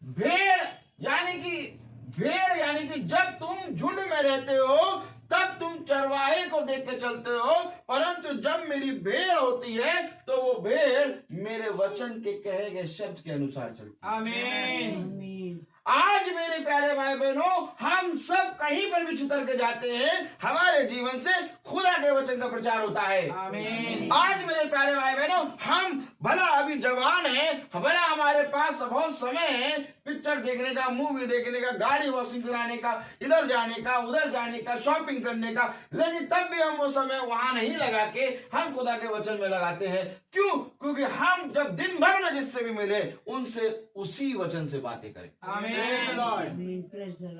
भेड़ यानी कि जब तुम झुंड में रहते हो तब तुम चरवाहे को देख के चलते हो, परंतु जब मेरी भेड़ होती है तो वो भेड़ मेरे वचन के कहे गए शब्द के अनुसार चलती है। आमीन। आज मेरे प्यारे भाई बहनों, हम सब कहीं पर भी छुतर के जाते हैं, हमारे जीवन से खुदा के वचन का प्रचार होता है। आमीन। आज मेरे प्यारे भाई बहनों, हम भला अभी जवान हैं, भला हमारे पास बहुत समय है पिक्चर देखने का, मूवी देखने का, गाड़ी वॉशिंग कराने का, इधर जाने का, उधर जाने का, शॉपिंग करने का, लेकिन तब भी हम वो समय वहां नहीं लगा के हम खुदा के वचन में लगाते हैं। क्यों? क्योंकि हम जब दिन भर में जिससे भी मिले उनसे उसी वचन से बातें करें। आमीन।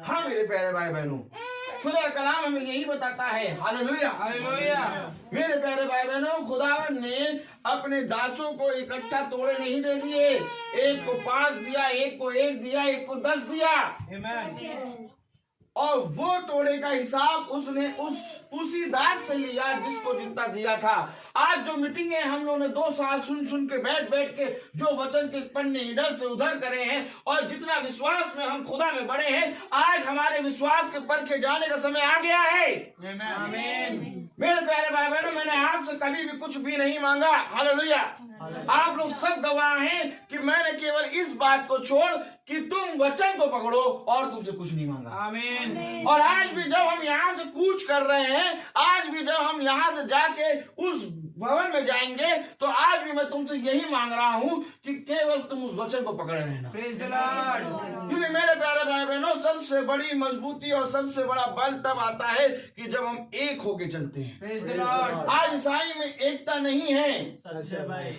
हाँ मेरे प्यारे भाई बहनों, खुदा का कलाम हमें यही बताता है। हालेलुया। हालेलुया। मेरे प्यारे भाई बहनों, खुदावन ने अपने दासों को इकट्ठा तोड़े नहीं दे दिए। एक को 5 दिया, एक को 1 दिया, एक को 10 दिया। आमीन। और वो तोड़े का हिसाब उसने उसी दास से लिया जिसको जितना दिया था। आज जो मीटिंग है हम लोगों ने 2 साल सुन के बैठ के जो वचन के पन्ने इधर से उधर करे हैं, और जितना विश्वास में हम खुदा में बढ़े हैं, आज हमारे विश्वास के परखे जाने का समय आ गया है। आमीन। मेरे प्यारे भाई बहनों, मैंने आपसे कभी भी कुछ भी नहीं मांगा। हालेलुया। आप लोग सब गवाह हैं कि मैंने केवल इस बात को छोड़ कि तुम वचन को पकड़ो और तुमसे कुछ नहीं मांगा। आमीन। और आज भी जब हम यहाँ से कूच कर रहे हैं, आज भी जब हम यहाँ से जाके उस भवन में जाएंगे, तो आज भी मैं तुमसे यही मांग रहा हूँ कि केवल तुम उस वचन को पकड़े रहना। Praise the Lord. क्योंकि मेरे प्यारे भाई बहनों, सबसे बड़ी मजबूती और सबसे बड़ा बल तब आता है कि जब हम एक होके चलते हैं। Praise the Lord. आज ईसाई में एकता नहीं है।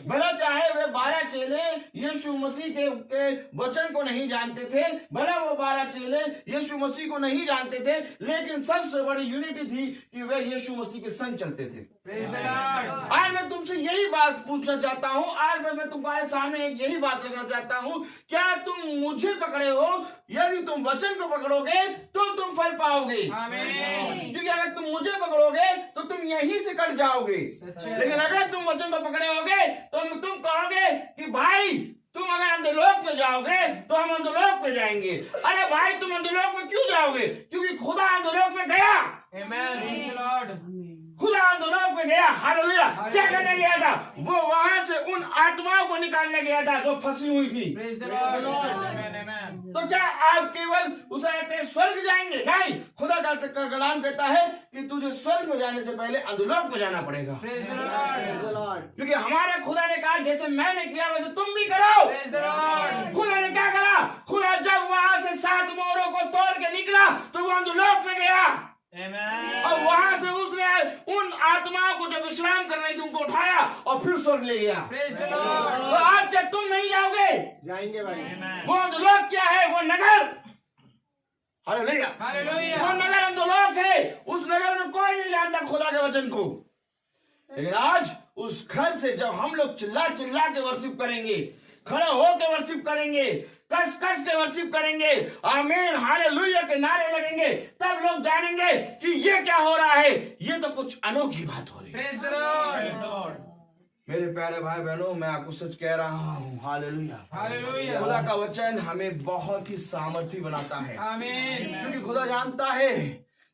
भला चाहे वे 12 चेले यीशु मसीह के वचन को नहीं जानते थे, भला वो 12 चेले यीशु मसीह को नहीं जानते थे, लेकिन सबसे बड़ी यूनिटी थी कि वे यीशु मसीह के संग चलते थे। Praise the Lord. आज मैं तुमसे यही बात पूछना चाहता हूँ, आज मैं तुम्हारे सामने एक यही बात रखना चाहता हूँ, क्या तुम मुझे पकड़े हो? यदि तुम वचन को पकड़ोगे तो तुम फल पाओगे। आमीन। क्योंकि अगर तुम मुझे पकड़ोगे तो तुम यहीं से कट जाओगे, लेकिन अगर तुम वचन को पकड़े होगे तो तुम कहोगे कि भाई तुम अगर अंधलोक में जाओगे तो हम अंधलोक में जाएंगे। अरे भाई तुम अंधलोक में क्यों जाओगे? क्योंकि खुदा अंधलोक में गया। आमीन। Praise the Lord. खुदा अंधलोक में गया। हालेलुया। क्या करने गया था? वो वहां से उन आत्माओं को निकालने गया था जो फंसी हुई थी। Praise the Lord. आमीन। आमीन। तो क्या आप केवल उसे कहते हैं स्वर्ग जाएंगे? नहीं, खुदा का कलाम कहता है कि तुझे स्वर्ग में जाने से पहले अंधलोक में जाना पड़ेगा। Praise the Lord. क्योंकि हमारे खुदा ने कहा जैसे मैंने किया वैसे तुम भी करो। Praise the Lord. खुदा ने क्या करा? खुदा जब वहां से 7 मोहरों को तोड़ के निकला तो वो अंधलोक में गया। आमीन। और वहां से उसने उन आत्माओं को जो विश्राम कर रही थी उनको उठाया और फिर स्वर्ग ले गया। Praise the Lord. तो आज क्या तुम नहीं जाओगे? जाएंगे भाई। वो लोग क्या है? वो नगर, हालेलुया, Hallelujah. वो नगर अंधलोक है। उस नगर में कोई नहीं जानता खुदा के वचन को। लेकिन आज उस घर से जब हम लोग चिल्ला चिल्ला के वर्शिप करेंगे, खड़े होकर वर्शिप करेंगे, कस कस के वर्शिप करेंगे, आमीन हालेलुया के नारे लगेंगे, तब लोग जानेंगे कि ये क्या हो रहा है। ये तो कुछ अनोखी बात हो रही है। Praise the Lord. मेरे प्यारे भाई बहनों, मैं आपको सच कह रहा हूँ, हालेलुया। Hallelujah. खुदा का वचन हमें बहुत ही सामर्थी बनाता है, Amen. क्योंकि खुदा जानता है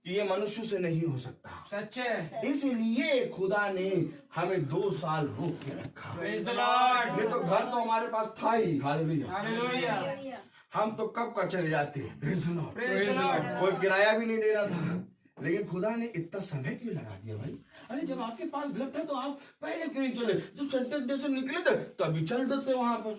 कि ये मनुष्य से नहीं हो सकता। सच है। इसलिए खुदा ने हमें 2 साल रोक के रखा। Praise the Lord. नहीं तो घर तो हमारे पास था ही, हालेलुया। Hallelujah. हम तो कब का चले जाते। Praise the Lord. Praise the Lord. कोई किराया भी नहीं देना था, लेकिन खुदा ने इतना समय क्यों लगा दिया भाई? अरे जब आपके पास घर था तो आप पहले क्यों नहीं चले? जब सेंटर डे से निकले थे तभी चल देते वहां पर।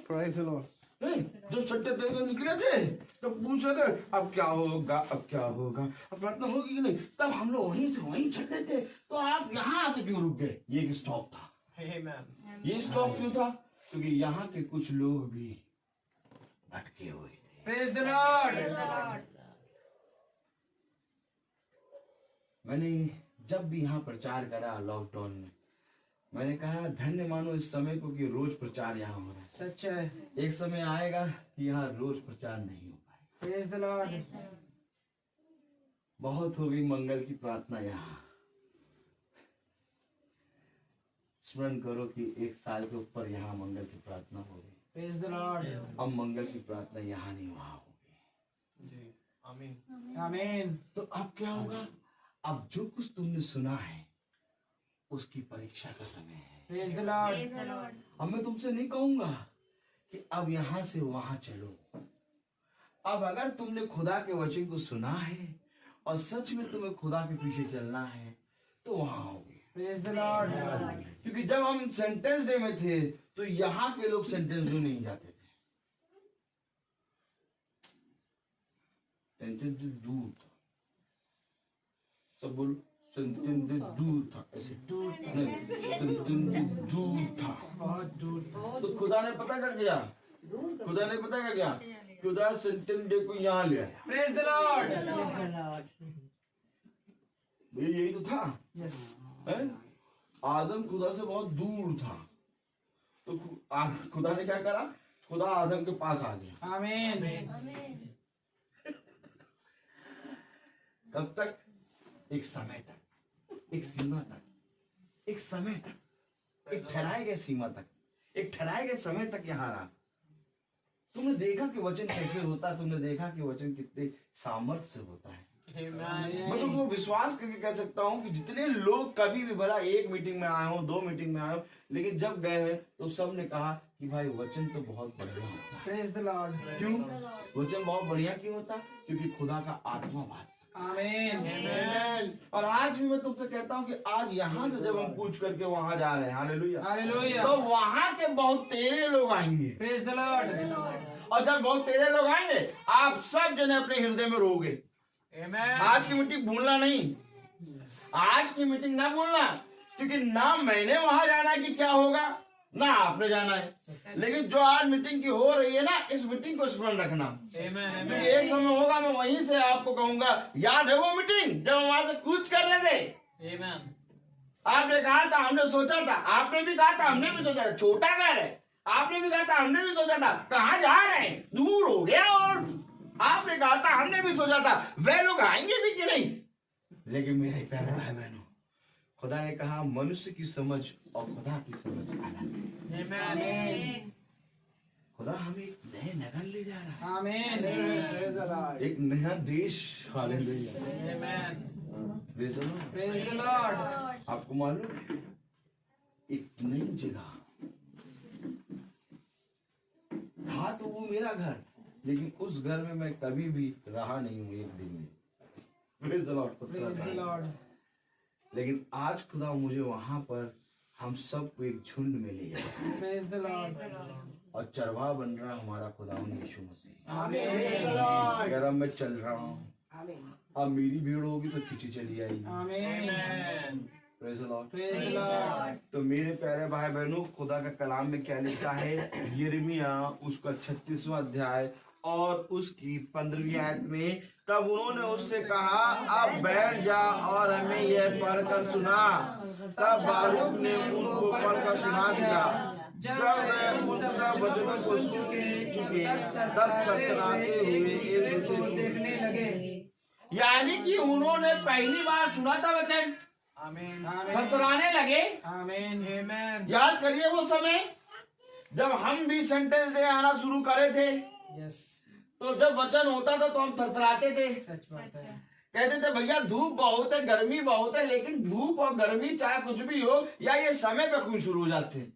Praise the Lord. नहीं, जब सेंटर डे से निकले थे तो पूछ रहे थे अब क्या होगा, अब क्या होगा, अब प्रार्थना होगी कि नहीं, तब हम लोग वहीं से वहीं चल रहे थे। तो आप यहाँ आके क्यों रुक गए? ये एक स्टॉप था। Amen. ये स्टॉप क्यों था? क्योंकि यहाँ के कुछ लोग भी भटके हुए थे। Praise the Lord. मैंने जब भी यहाँ प्रचार करा लॉकडाउन में, मैंने कहा धन्य मानो इस समय को कि रोज प्रचार यहाँ हो रहा है। सच है। एक समय आएगा कि यहाँ रोज प्रचार नहीं हो पाएगा। Praise the Lord. बहुत हो गई मंगल की प्रार्थना यहाँ। स्मरण करो कि 1 साल के ऊपर यहाँ मंगल की प्रार्थना हो गई। Praise the Lord. अब मंगल की प्रार्थना यहाँ नहीं वहाँ होगी। जी, आमीन। Amen. तो अब क्या होगा? अब जो कुछ तुमने सुना है उसकी परीक्षा का समय है। Praise the Lord. अब मैं तुमसे नहीं कहूंगा कि अब यहां से वहां चलो। अब अगर तुमने खुदा के वचन को सुना है और सच में तुम्हें खुदा के पीछे चलना है तो वहां होगे। Praise the Lord. क्योंकि जब हम सेंटेंस डे में थे तो यहाँ के लोग सेंटेंस डे नहीं जाते थे। सेंटेंस डे दूर था, सब बोलो सेंटेंस डे दूर था, ऐसे नहीं, सेंटेंस डे दूर था, बहुत दूर। तो खुदा ने पता कर दिया, खुदा ने पता कर दिया, खुदा सेंटेंस डे को यहाँ ले आया। Praise the Lord. भाई यही तो था। Yes. है? आदम खुदा से बहुत दूर था, तो खुदा ने क्या करा? खुदा आदम के पास आ गया। Amen. कब तक? एक समय तक, एक सीमा तक, एक समय तक, एक ठहराए गए सीमा तक, एक ठहराए गए समय तक यहाँ रहा। तुमने देखा कि वचन कैसे होता है, तुमने देखा कि वचन कितने सामर्थ्य से होता है। मैं तुमको विश्वास करके कह सकता हूँ कि जितने लोग कभी भी भला 1 मीटिंग में आए हो, 2 मीटिंग में आए हो, लेकिन जब गए हैं तो सब ने कहा कि भाई वचन तो बहुत बढ़िया होता है। Praise the Lord. क्यों? वचन बहुत बढ़िया क्यों होता? क्योंकि खुदा का आत्मा बात। Amen. और आज भी मैं तुमसे कहता हूँ कि आज यहाँ से जब हम पूछ करके वहां जा रहे हैं, हालेलुया, Hallelujah. तो वहां के बहुत तेरे लोग आएंगे। Praise the Lord. और जब बहुत तेरे लोग आएंगे, आप सब जने अपने हृदय में रोगे। Amen. आज की मीटिंग भूलना नहीं, आज की मीटिंग ना भूलना, क्योंकि ना मैंने वहां जाना है कि क्या होगा, ना आपने जाना है, लेकिन जो आज मीटिंग की हो रही है ना, इस मीटिंग को स्मरण रखना। Amen. क्योंकि एक समय होगा मैं वहीं से आपको कहूंगा, याद है वो मीटिंग जब हम वहां से कूच कर रहे थे? Amen. आपने कहा था, हमने सोचा था, आपने भी कहा था, हमने भी सोचा था, छोटा घर है, आपने भी कहा था, हमने भी सोचा था, कहाँ जा रहे हैं, दूर हो गया, और आपने कहा था, हमने भी सोचा था, वे लोग आएंगे भी कि नहीं। लेकिन मेरे प्यारे भाई बहनों, खुदा ने कहा मनुष्य की समझ और खुदा की समझ अलग है। Amen. खुदा हमें एक नए नगर ले जा रहा है, Amen. Praise the Lord. एक नया देश। Hallelujah, Amen. Praise the Lord. Praise the Lord. आपको मालूम, एक नई जगह था तो वो मेरा घर, लेकिन उस घर में मैं कभी भी रहा नहीं हूँ एक दिन में। Praise the Lord. Praise the Lord. लेकिन आज खुदा मुझे वहां पर हम सबको एक झुंड में ले जाए Praise the Lord. और चरवाहा बन रहा हमारा खुदावंद यीशु मसीह। Amen. अगर अब मैं चल रहा हूँ, अब मेरी भीड़ होगी तो खींची चली आएगी। Amen. Praise the Lord. Praise the Lord. तो मेरे प्यारे भाई बहनों, खुदा का कलाम में क्या लिखा है? यिर्मयाह उसका 36वां अध्याय और उसकी 15वीं आयत में, तब उन्होंने उससे कहा, अब बैठ जा और हमें यह पढ़कर सुना। तब बारूक ने उनको पढ़कर सुना दिया। जब वे उन सब वचनों को सुन चुके, तब थरथराते हुए एक दूसरे को देखने लगे। यानी कि उन्होंने पहली बार सुना था वचन, आमीन थरथराने लगे। आमीन आमीन। याद करिए वो समय जब हम भी सेंटेंस दे आना शुरू करे थे, यस, तो जब वचन होता था तो हम थरथराते थे। सच बात है। कहते थे भैया धूप बहुत है, गर्मी बहुत है, लेकिन धूप और गर्मी चाहे कुछ भी हो, या ये समय पे खून शुरू हो जाते हैं।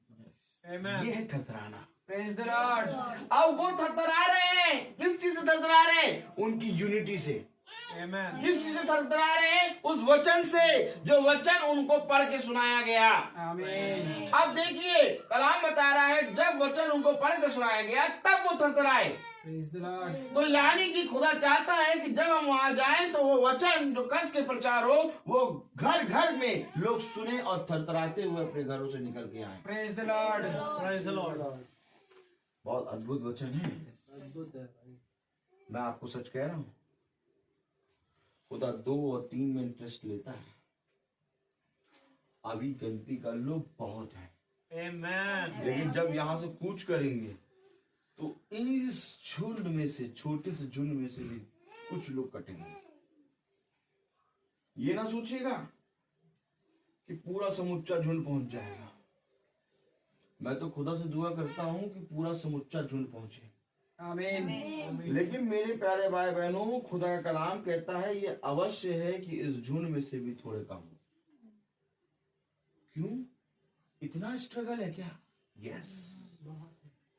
आमीन। ये है थरथराना। Praise the lord. अब वो थरथरा रहे हैं, किस चीज से थरथरा रहे हैं? उनकी यूनिटी से। आमीन। किस चीज से थरथरा रहे हैं? उस वचन से, जो वचन उनको पढ़ के सुनाया गया। आमीन। अब देखिए कलाम बता रहा है, जब वचन उनको पढ़ के सुनाया गया तब वो थरथराए। Praise the Lord. तो यानी कि खुदा चाहता है कि जब हम वहां जाएं तो वो वचन जो कस के प्रचार हो, वो घर घर में लोग सुने और थरथराते हुए अपने घरों से निकल के आए। Praise the Lord. Praise the Lord. बहुत अद्भुत वचन है। मैं आपको सच कह रहा हूं, खुदा 2 और 3 में इंटरेस्ट लेता है। अभी गलती कर लो बहुत है, आमीन। लेकिन जब यहां से कूच करेंगे तो इस झुंड में से, छोटे से झुंड में से भी कुछ लोग कटेंगे। ये ना सोचिएगा कि पूरा समुच्चा झुंड पहुंच जाएगा। मैं तो खुदा से दुआ करता हूं कि पूरा समुच्चा झुंड पहुंचे। आमीन। लेकिन मेरे प्यारे भाई बहनों, खुदा का कलाम कहता है ये अवश्य है कि इस झुंड में से भी थोड़े कम हो। क्यों? इतना स्ट्रगल है क्या? यस,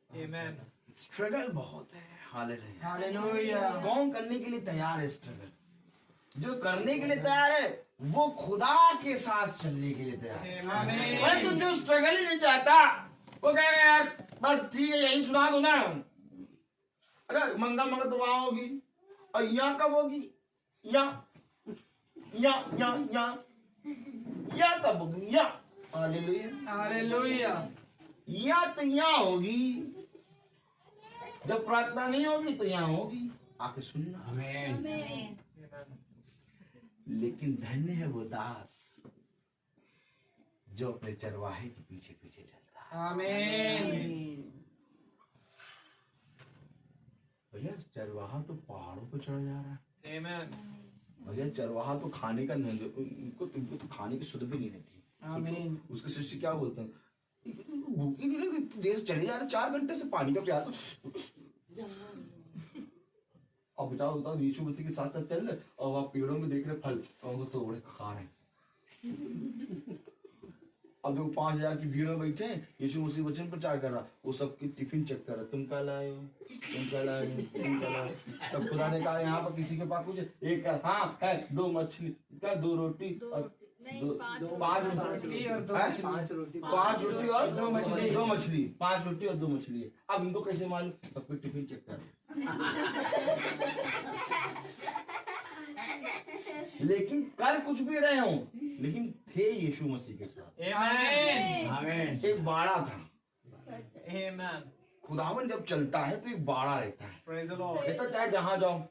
आमीन। स्ट्रगल बहुत है। हालेलुया। हालेलुया। कौन करने के लिए तैयार है स्ट्रगल? जो करने के लिए तैयार है वो खुदा के साथ चलने के लिए तैयार है। आमीन। परंतु जो स्ट्रगल ही नहीं चाहता, वो कहेगा यार बस ठीक है यही सुना दो ना। अरे मंगल मंगल दुआ होगी और यहाँ कब होगी? यहाँ कब होगी? यहाँ। हालेलुया। हालेलुया। या तो यहाँ होगी, जब प्रार्थना नहीं होगी तो यहाँ होगी। आके सुनना। Amen. लेकिन धन्य है वो दास जो अपने चरवाहे के पीछे पीछे चलता है। आमीन। भैया चरवाहा तो पहाड़ों पर चढ़ जा रहा है। आमीन। भैया चरवाहा तो खाने का उनको तो खाने की सुध भी नहीं रहती। आमीन। सोचो, उसके शिष्य क्या बोलते हैं, भूखी नहीं लगती, देर चले जा रहे 4 घंटे से पानी का प्यास। अब बताओ यीशु मसीह के साथ साथ चल रहे और वहाँ पेड़ों में देख रहे फल और उनको तो बड़े खा रहे हैं। अब जो 5000 की भीड़ में बैठे हैं, यीशु मसीह वचन प्रचार कर रहा, वो सबकी टिफिन चेक कर रहा, तुम क्या लाए हो, तुम क्या लाए हो, तुम क्या लाए हो। तब खुदा ने कहा यहाँ पर किसी के पास कुछ एक का हाँ है 2 मछली क्या 2 रोटी और 5 रोटी और 2 मछली, 5 रोटी और 2 मछली, 2 मछली, 5 रोटी और 2 मछली है। अब इनको कैसे मालूम? सबको टिफिन चेक कर। लेकिन कर कुछ भी रहे हो, लेकिन थे यीशु मसीह के साथ। आमीन। एक बाड़ा था। आमीन। खुदावन जब चलता है तो एक बाड़ा रहता है। Praise the Lord. कहता चाहे जहां जाओ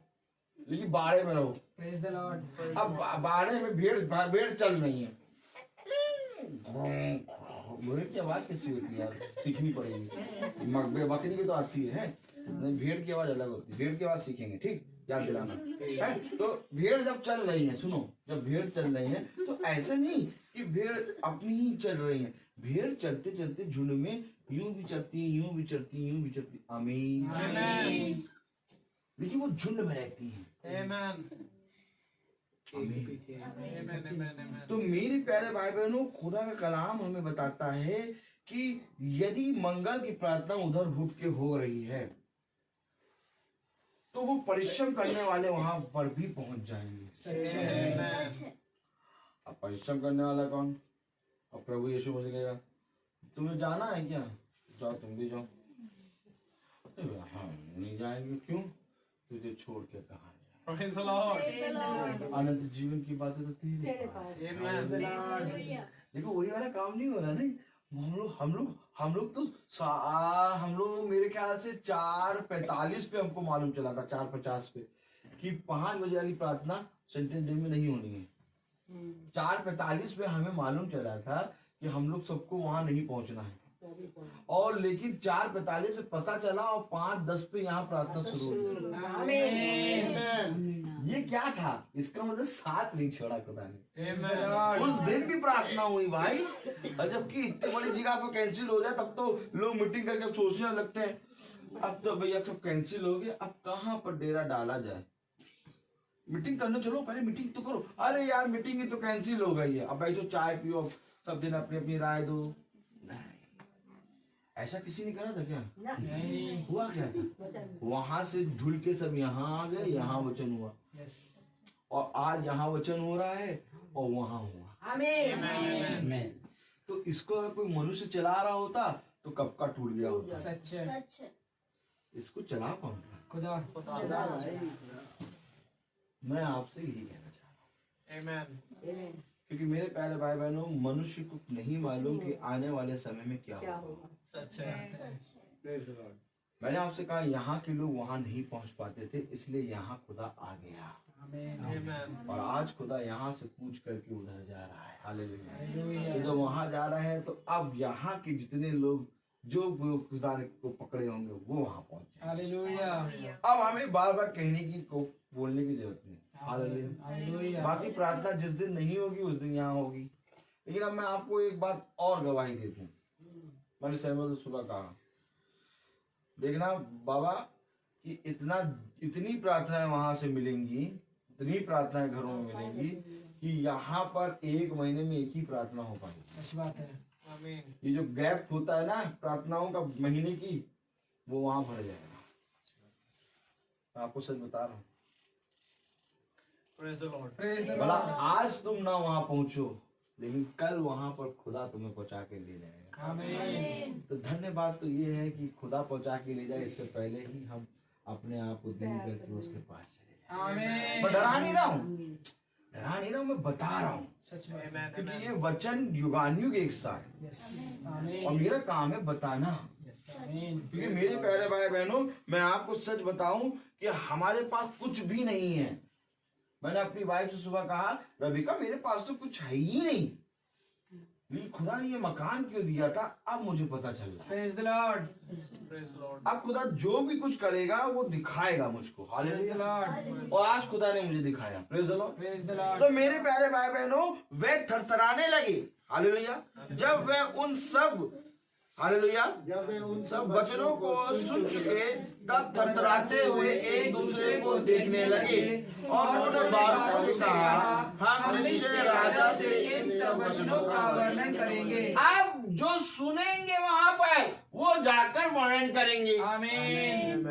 लेकिन बाड़े में रहो। Praise the lord. अब बाड़े में भेड़ चल रही है। भेड़ की आवाज कैसी होती है यार, सीखनी पड़ेगी। बकरी की तो आती है, भेड़ की आवाज अलग होती है। भेड़ की आवाज सीखेंगे, ठीक याद दिलाना है। तो भेड़ जब चल रही है, सुनो, जब भेड़ चल रही है तो ऐसा नहीं कि भेड़ अपनी ही चल रही है। भेड़ चलते चलते झुंड में यूं भी चलती है, यूं भी चलती है, यूं भी चलती। आमीन। आमीन। लेकिन वो झुंड में रहती है। आमीन। तो मेरे प्यारे भाई बहनों, खुदा का कलाम हमें बताता है कि यदि मंगल की प्रार्थना उधर घुट के हो रही है तो वो परिश्रम करने वाले वहां पर भी पहुंच जाएंगे। अब परिश्रम करने वाला कौन? अब प्रभु यीशु मसीह कहेगा तुम्हें जाना है क्या? जाओ, तुम भी जाओ। हाँ नहीं जाएंगे। क्यों? तुझे छोड़ के कहाँ Praise the Lord. अनंत जीवन की बातें तो तेरे पास। देखो वही वाला काम नहीं हो रहा नहीं। हम लोग तो हम लोग मेरे ख्याल से 4:45 पे हमको मालूम चला था, 4:50 पे, कि 5 बजे वाली प्रार्थना सेंटेंस डे में नहीं होनी है। 4:45 पे हमें मालूम चला था कि हम लोग सबको वहां नहीं पहुंचना है, और लेकिन 4:45 से पता चला और 5:10 पे यहाँ प्रार्थना शुरू हुई। ये क्या था? इसका मतलब साथ नहीं छोड़ा खुदा ने। उस दिन भी प्रार्थना हुई भाई, और जबकि इतनी बड़ी जगह पे कैंसिल हो जाए तब तो लोग मीटिंग करके सोचने लगते हैं अब तो भैया सब कैंसिल हो गया, अब कहाँ पर डेरा डाला जाए। मीटिंग करने चलो, पहले मीटिंग तो करो। अरे यार मीटिंग ही तो कैंसिल हो गई है, अब बैठो चाय पियो, सब दिन अपनी अपनी राय दो। ऐसा किसी ने करा था क्या? नहीं। हुआ क्या था? वहां से ढुल के सब यहाँ आ गए, यहाँ वचन हुआ, और आज यहाँ वचन हो रहा है और वहां हुआ। आमीन। तो इसको अगर कोई मनुष्य चला रहा होता तो कब का टूट गया होता। सच है। इसको चला कौन रहा? खुदा। मैं आपसे यही कहना चाह रहा हूँ, Amen. क्योंकि मेरे प्यारे भाई बहनों, मनुष्य को नहीं मालूम कि आने वाले समय में क्या होगा। सच है। मैंने आपसे कहा यहाँ के लोग वहां नहीं पहुंच पाते थे, इसलिए यहाँ खुदा आ गया। Amen. और आज खुदा यहाँ से पूछ करके उधर जा रहा है। हालेलुया। तो जब वहां जा रहा है तो अब यहाँ के जितने लोग जो खुदा को पकड़े होंगे वो वहां पहुंचे। हालेलुया। अब हमें बार बार कहने की बोलने की जरूरत नहीं। हालेलुया। बाकी प्रार्थना जिस दिन नहीं होगी उस दिन यहाँ होगी। लेकिन अब मैं आपको एक बात और गवाही देता हूँ। मैंने सहमत सुबह कहा, देखना बाबा कि इतनी प्रार्थनाएं वहां से मिलेंगी, इतनी प्रार्थनाएं घरों में मिलेंगी कि यहाँ पर 1 महीने में एक ही प्रार्थना हो पाएगी। सच बात है। Amen. ये जो गैप होता है ना प्रार्थनाओं का महीने की, वो वहां भर जाएगा। मैं आपको सच बता रहा हूँ। Praise the Lord. भला आज तुम ना वहां पहुंचो, लेकिन कल वहां पर खुदा तुम्हें पहुंचा के ले जाएगा। आमीन। तो धन्यवाद तो ये है कि खुदा पहुंचा के ले जाए, इससे पहले ही हम अपने आप को दीन करके उसके पास चले जाए। आमीन। मैं डरा नहीं रहा हूँ, मैं बता रहा हूँ, सच में। Amen. क्योंकि ये वचन युगानुयुग एक सा है यस। और आमीन। मेरा काम है बताना। आमीन। क्योंकि मेरे प्यारे भाई बहनों, मैं आपको सच बताऊं कि हमारे पास कुछ भी नहीं है। मैंने अपनी वाइफ से सुबह कहा, रविका मेरे पास तो कुछ है ही नहीं, लेकिन खुदा ने ये मकान क्यों दिया था अब मुझे पता चल रहा है। Praise the Lord. Praise the Lord. अब खुदा जो भी कुछ करेगा वो दिखाएगा मुझको। Praise the hallelujah. लॉर्ड। और आज खुदा ने मुझे दिखाया। Praise the Lord. Praise the Lord. तो मेरे प्यारे भाई बहनों, वे थरथराने लगे। हालेलुया। जब वे उन सब, हालेलुया, जब वे उन सब वचनों को सुन चुके तब थरथराते हुए एक दूसरे को देखने लगे और उन्होंने बारूक से कहा, हम निश्चय राजा से इन सब वचनों का वर्णन करेंगे। अब जो सुनेंगे वहां पर वो जाकर वर्णन करेंगे। आमीन।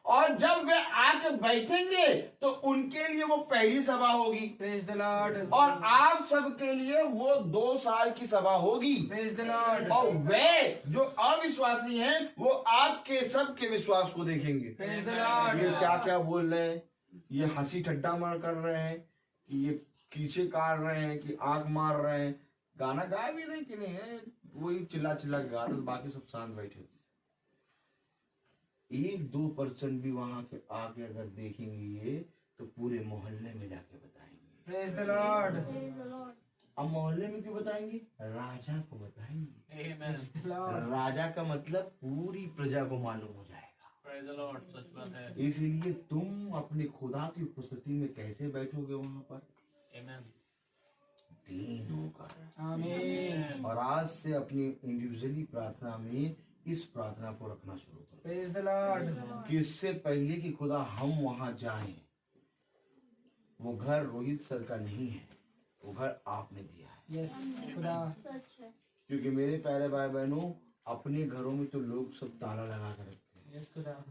और जब वे आके बैठेंगे तो उनके लिए वो पहली सभा होगी। Praise the Lord. और आप सबके लिए वो 2 साल की सभा होगी। Praise the Lord. और वे जो अविश्वासी हैं वो आपके सबके विश्वास को देखेंगे। Praise the Lord. ये क्या क्या बोल रहे हैं, ये हंसी ठट्टा मार कर रहे हैं कि ये कीचे काट रहे हैं कि आंख मार रहे हैं। गाना गाया भी नहीं कि नहीं है, वही चिल्ला चिल्ला गा रहे, बाकी सब शांत बैठे थे। 1-2% भी वहां के आगे अगर देखेंगे ये तो पूरे मोहल्ले में जाके बताएंगे। Praise the lord. अब मोहल्ले में क्यों बताएंगे? राजा को बताएंगे। Amen. Praise the lord. राजा का मतलब पूरी प्रजा को मालूम हो जाएगा। Praise the Lord. सच बात है। इसलिए तुम अपने खुदा की उपस्थिति में कैसे बैठोगे वहां पर? Amen. दीन होकर। आमीन। और आज से अपनी इंडिविजुअली प्रार्थना में इस प्रार्थना को रखना शुरू करो प्रेज द लॉर्ड। कि इससे पहले कि खुदा हम वहां जाएं, वो घर रोहित सर का नहीं है, वो घर आपने दिया है। यस खुदा। क्योंकि मेरे प्यारे भाई बहनों, अपने घरों में तो लोग सब ताला लगा कर रखते हैं, यस खुदा।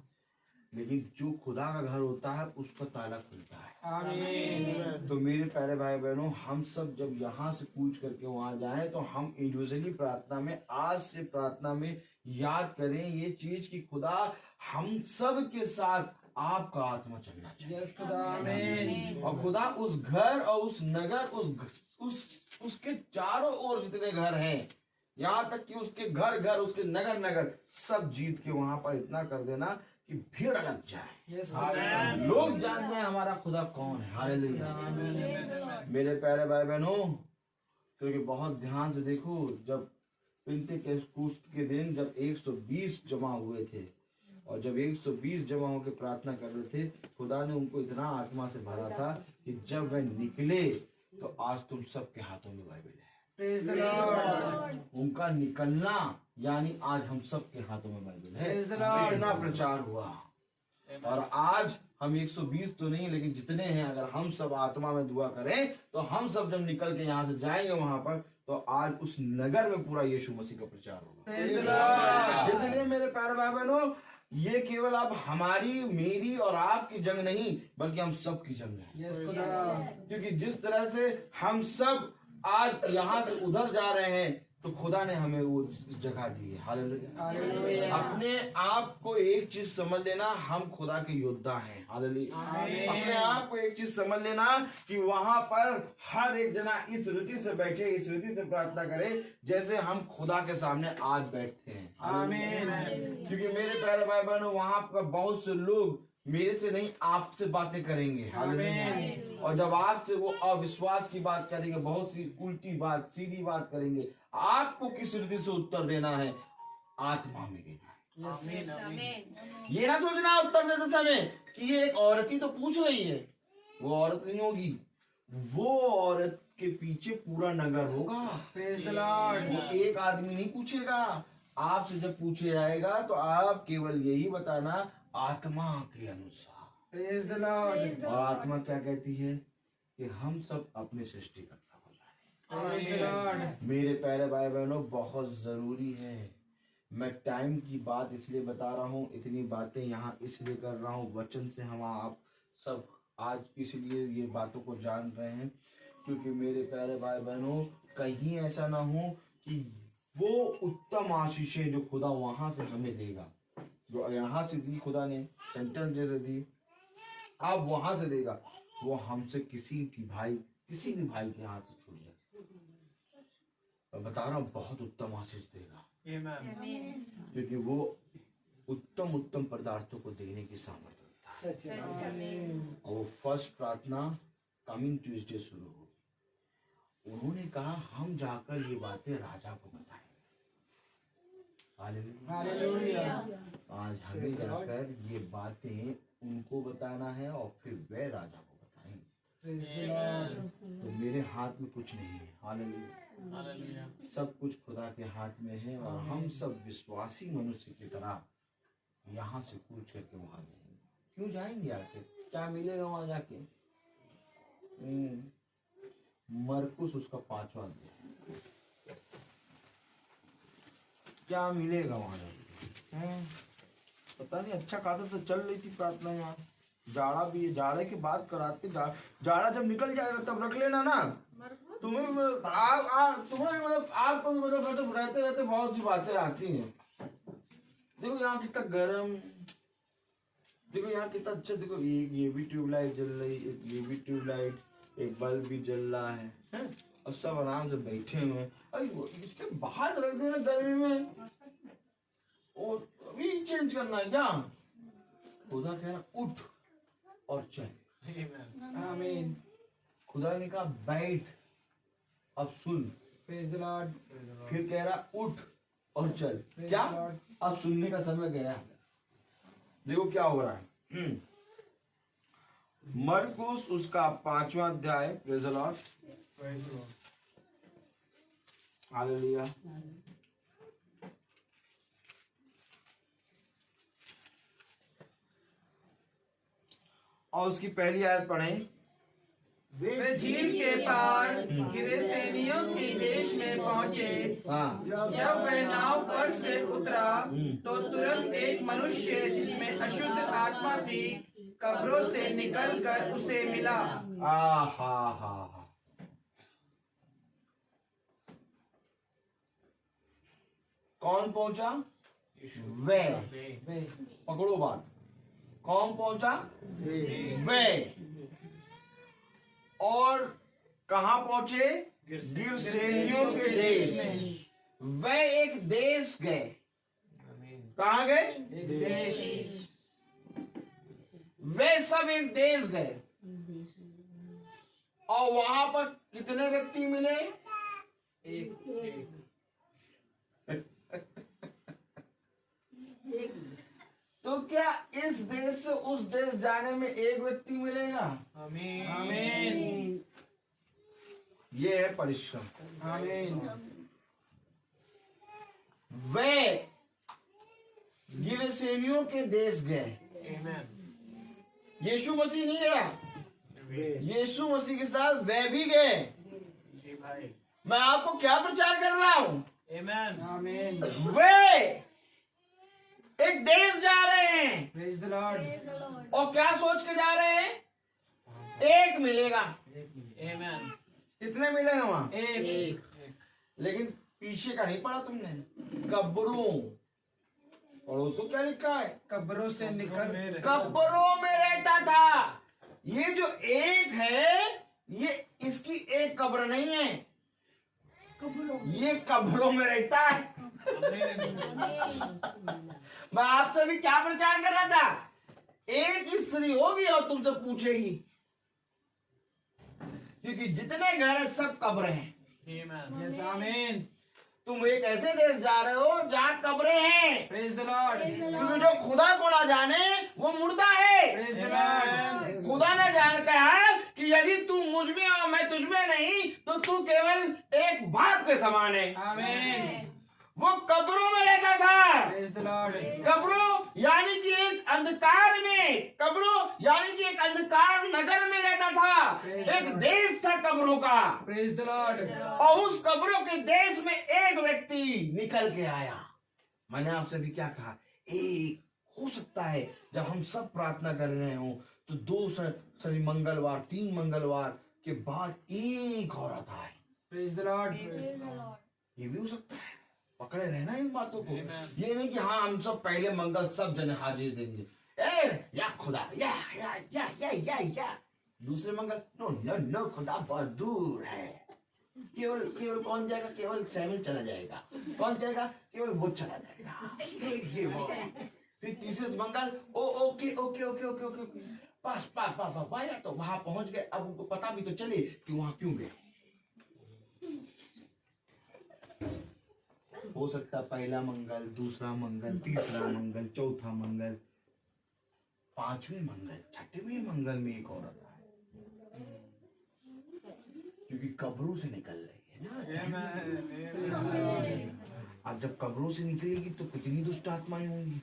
लेकिन जो खुदा का घर होता है उसका ताला खुलता है। आमीन। तो मेरे प्यारे भाई बहनों, हम सब जब यहाँ से कूच करके वहां जाएं तो हम इंडिविजुअली प्रार्थना में, आज से प्रार्थना में याद करें ये चीज कि खुदा हम सब के साथ आपका आत्मा चलना चाहिए। यस खुदा, आमीन। और खुदा उस घर और उस नगर, उसके चारों ओर जितने घर हैं, यहाँ तक कि उसके घर उसके नगर सब जीत के वहां पर इतना कर देना कि भीड़ लग जाए। यस खुदा, लोग जान जाए हमारा खुदा कौन है। हालेलुया। मेरे प्यारे भाई बहनों, क्योंकि बहुत ध्यान से देखो, जब पिंतेकुस्त के दिन जब 120 जमा हुए थे और जब 120 जमा होकर प्रार्थना कर रहे थे, खुदा ने उनको इतना आत्मा से भरा था कि जब वह निकले तो आज तुम सबके हाथों में बाइबल है। Praise the Lord. उनका निकलना यानी आज हम सबके हाथों में बाइबल है। Praise the Lord। इतना प्रचार हुआ और आज हम 120 तो नहीं, लेकिन जितने हैं, अगर हम सब आत्मा में दुआ करें तो हम सब जब निकल के यहाँ से जाएंगे वहां पर, तो आज उस नगर में पूरा यीशु मसीह का प्रचार होगा। Praise the Lord। इसलिए मेरे प्यारे भाई बहनों, ये केवल अब हमारी, मेरी और आपकी जंग नहीं, बल्कि हम सब की जंग है। यस खुदा, क्योंकि जिस तरह से हम सब आज यहाँ से उधर जा रहे हैं, तो खुदा ने हमें वो जगह दी है। हालेलुया। अपने आप को एक चीज समझ लेना, हम खुदा के योद्धा हैं। हालेलुया। अपने आप को एक चीज समझ लेना कि वहां पर हर एक जना इस रीति से बैठे, इस रीति से प्रार्थना करे जैसे हम खुदा के सामने आज बैठते हैं। आमीन। क्योंकि मेरे प्यारे भाई बहनों, वहां पर बहुत से लोग मेरे से नहीं, आपसे बातें करेंगे। आमीन। और जब आपसे वो अविश्वास की बात करेंगे, बहुत सी उल्टी बात, सीधी बात करेंगे, आपको किस रीति से उत्तर देना है? आत्मा में देना है। ये ना सोचना उत्तर देते समय कि ये एक औरत ही तो पूछ रही है। वो औरत नहीं होगी, वो औरत के पीछे पूरा नगर होगा। Praise the Lord. वो एक आदमी नहीं पूछेगा। आपसे जब पूछे जाएगा तो आप केवल यही बताना, आत्मा के अनुसार। Praise the Lord. और आत्मा क्या कहती है? कि हम सब अपने सृष्टिकर्ता को जाने। Praise the Lord. मेरे प्यारे भाई बहनों, बहुत जरूरी है। मैं टाइम की बात इसलिए बता रहा हूँ, इतनी बातें यहाँ इसलिए कर रहा हूँ, वचन से हम आप सब आज इसलिए ये बातों को जान रहे हैं, क्योंकि मेरे प्यारे भाई बहनों, कहीं ऐसा ना हो कि वो उत्तम आशीषें जो खुदा वहां से हमें देगा, जो यहाँ से दी खुदा ने, सेंटेंस जैसे दी, अब वहां से देगा, वो हमसे किसी भी भाई के हाथ से छूट जाए। मैं बता रहा हूँ, बहुत उत्तम आशीष देगा, क्योंकि वो उत्तम पदार्थों को देने की सामर्थ्य रखता है। और वो फर्स्ट प्रार्थना कमिंग ट्यूसडे शुरू होगी। उन्होंने कहा हम जाकर ये बातें राजा को बताएं। हालेलुया। आज हमें जाकर ये बातें उनको बताना है और फिर वे राजा को बताएंगे। Praise the Lord. तो मेरे हाथ में कुछ नहीं है। हालेलुया। सब कुछ खुदा के हाथ में है और हम सब विश्वासी मनुष्य की तरह यहाँ से कूच करके वहां जाएंगे। क्यों जाएंगे? आके क्या मिलेगा वहां जाके? मरकुस उसका 5वां अध्याय, क्या मिलेगा वहां जाके? पता नहीं। अच्छा खासा तो चल रही थी प्रार्थना यहाँ। जाड़ा भी है, जाड़े की बात कराते, जाड़ा जब निकल जाएगा तब रख लेना ना। तुम्हें मतलब आपको मतलब रहते रहते बहुत सी बातें आती हैं। देखो यहाँ कितना गर्म, देखो यहाँ कितना अच्छा, देखो ये भी ट्यूबलाइट जल रही, ये भी ट्यूबलाइट, एक बल्ब भी जल रहा है और सब आराम से बैठे हुए हैं। अरे इसके बाहर रख देना गर्मी में, और अभी चेंज करना है क्या? खुदा कह रहा उठ और चल। आमीन। खुदा ने कहा बैठ, अब सुन। Praise the Lord. फिर कह रहा उठ और चल। क्या? अब सुनने का समय गया। देखो क्या हो रहा है। मरकुस उसका 5वां अध्याय। Praise the lord. हालेलुया। और उसकी पहली आयत पढ़ें। वे झील के पार गिरसेनियों के देश में पहुंचे। हाँ जब वह नाव पर से उतरा तो तुरंत एक मनुष्य जिसमें अशुद्ध आत्मा थी कब्रों से निकलकर उसे मिला। हा हा। कौन पहुंचा? वे। पकड़ो बात, कौन पहुंचा? वे। और कहां पहुंचे? गिरसेनियों के देश। वे एक देश गए। कहां गए? देश। वे सब एक देश गए और वहां पर कितने व्यक्ति मिले? तो क्या इस देश से उस देश जाने में एक व्यक्ति मिलेगा? आमीन। ये है परिश्रम। आमीन। वे गिरसेनियों के देश गए। यीशु मसीह नहीं गया, यीशु मसीह के साथ वे भी गए। मैं आपको क्या प्रचार कर रहा हूं? आमीन। वे एक देश जा रहे हैं प्रेज द लॉर्ड। और क्या सोच के जा रहे हैं? एक मिलेगा। कितने मिलेंगे वहां? एक। लेकिन पीछे का नहीं पढ़ा तुमने? कब्रों पढ़ो तो क्या लिखा है? कब्रों से निकल कब्रों में रहता था। ये जो एक है ये इसकी एक कब्र नहीं है, ये कब्रों में रहता है। मैं आपसे भी क्या प्रचार कर रहा था? एक स्त्री होगी और तुमसे पूछेगी, क्योंकि जितने घर हैं सब कब्रें हैं। यस आमीन। तुम एक ऐसे देश जा रहे हो जहाँ कब्रें हैं। Praise the Lord. क्योंकि जो खुदा को ना जाने वो मुर्दा है। Praise the Lord. खुदा ने जान कहा कि यदि तू मुझ में और मैं तुझ में नहीं तो तू केवल एक बाप के समान है। आमीन। वो कब्रों में रहता था। Praise the lord. कब्रों यानी कि एक अंधकार में, कब्रों यानी कि एक अंधकार नगर में रहता था। एक देश था कब्रों का। Praise the Lord. और उस कब्रों के देश में एक व्यक्ति निकल के आया। मैंने आपसे भी क्या कहा? एक हो सकता है जब हम सब प्रार्थना कर रहे हो तो 2 शनि मंगलवार 3 मंगलवार के बाद एक और आता है। Praise the Lord. ये भी हो सकता है। पकड़े रहना इन बातों को। ये नहीं कि हाँ हम सब पहले मंगल सब जने हाजिर देंगे, या खुदा या दूसरे मंगल नो नो नो खुदा बहुत दूर है। केवल कौन जाएगा? केवल सैमिल चला जाएगा। कौन जाएगा? केवल वो चला जाएगा। फिर तीसरे मंगल okay okay okay okay okay पास पाया तो वहां पहुंच गए। अब उनको पता भी तो चले कि वहां क्यों गए। हो सकता पहला मंगल, दूसरा मंगल, तीसरा मंगल, चौथा मंगल, 5वें मंगल, 6वें मंगल में एक औरत आए, क्योंकि कब्रों से निकल रही है ना। अब जब कब्रों से निकलेगी तो कितनी दुष्ट आत्माएं होंगी,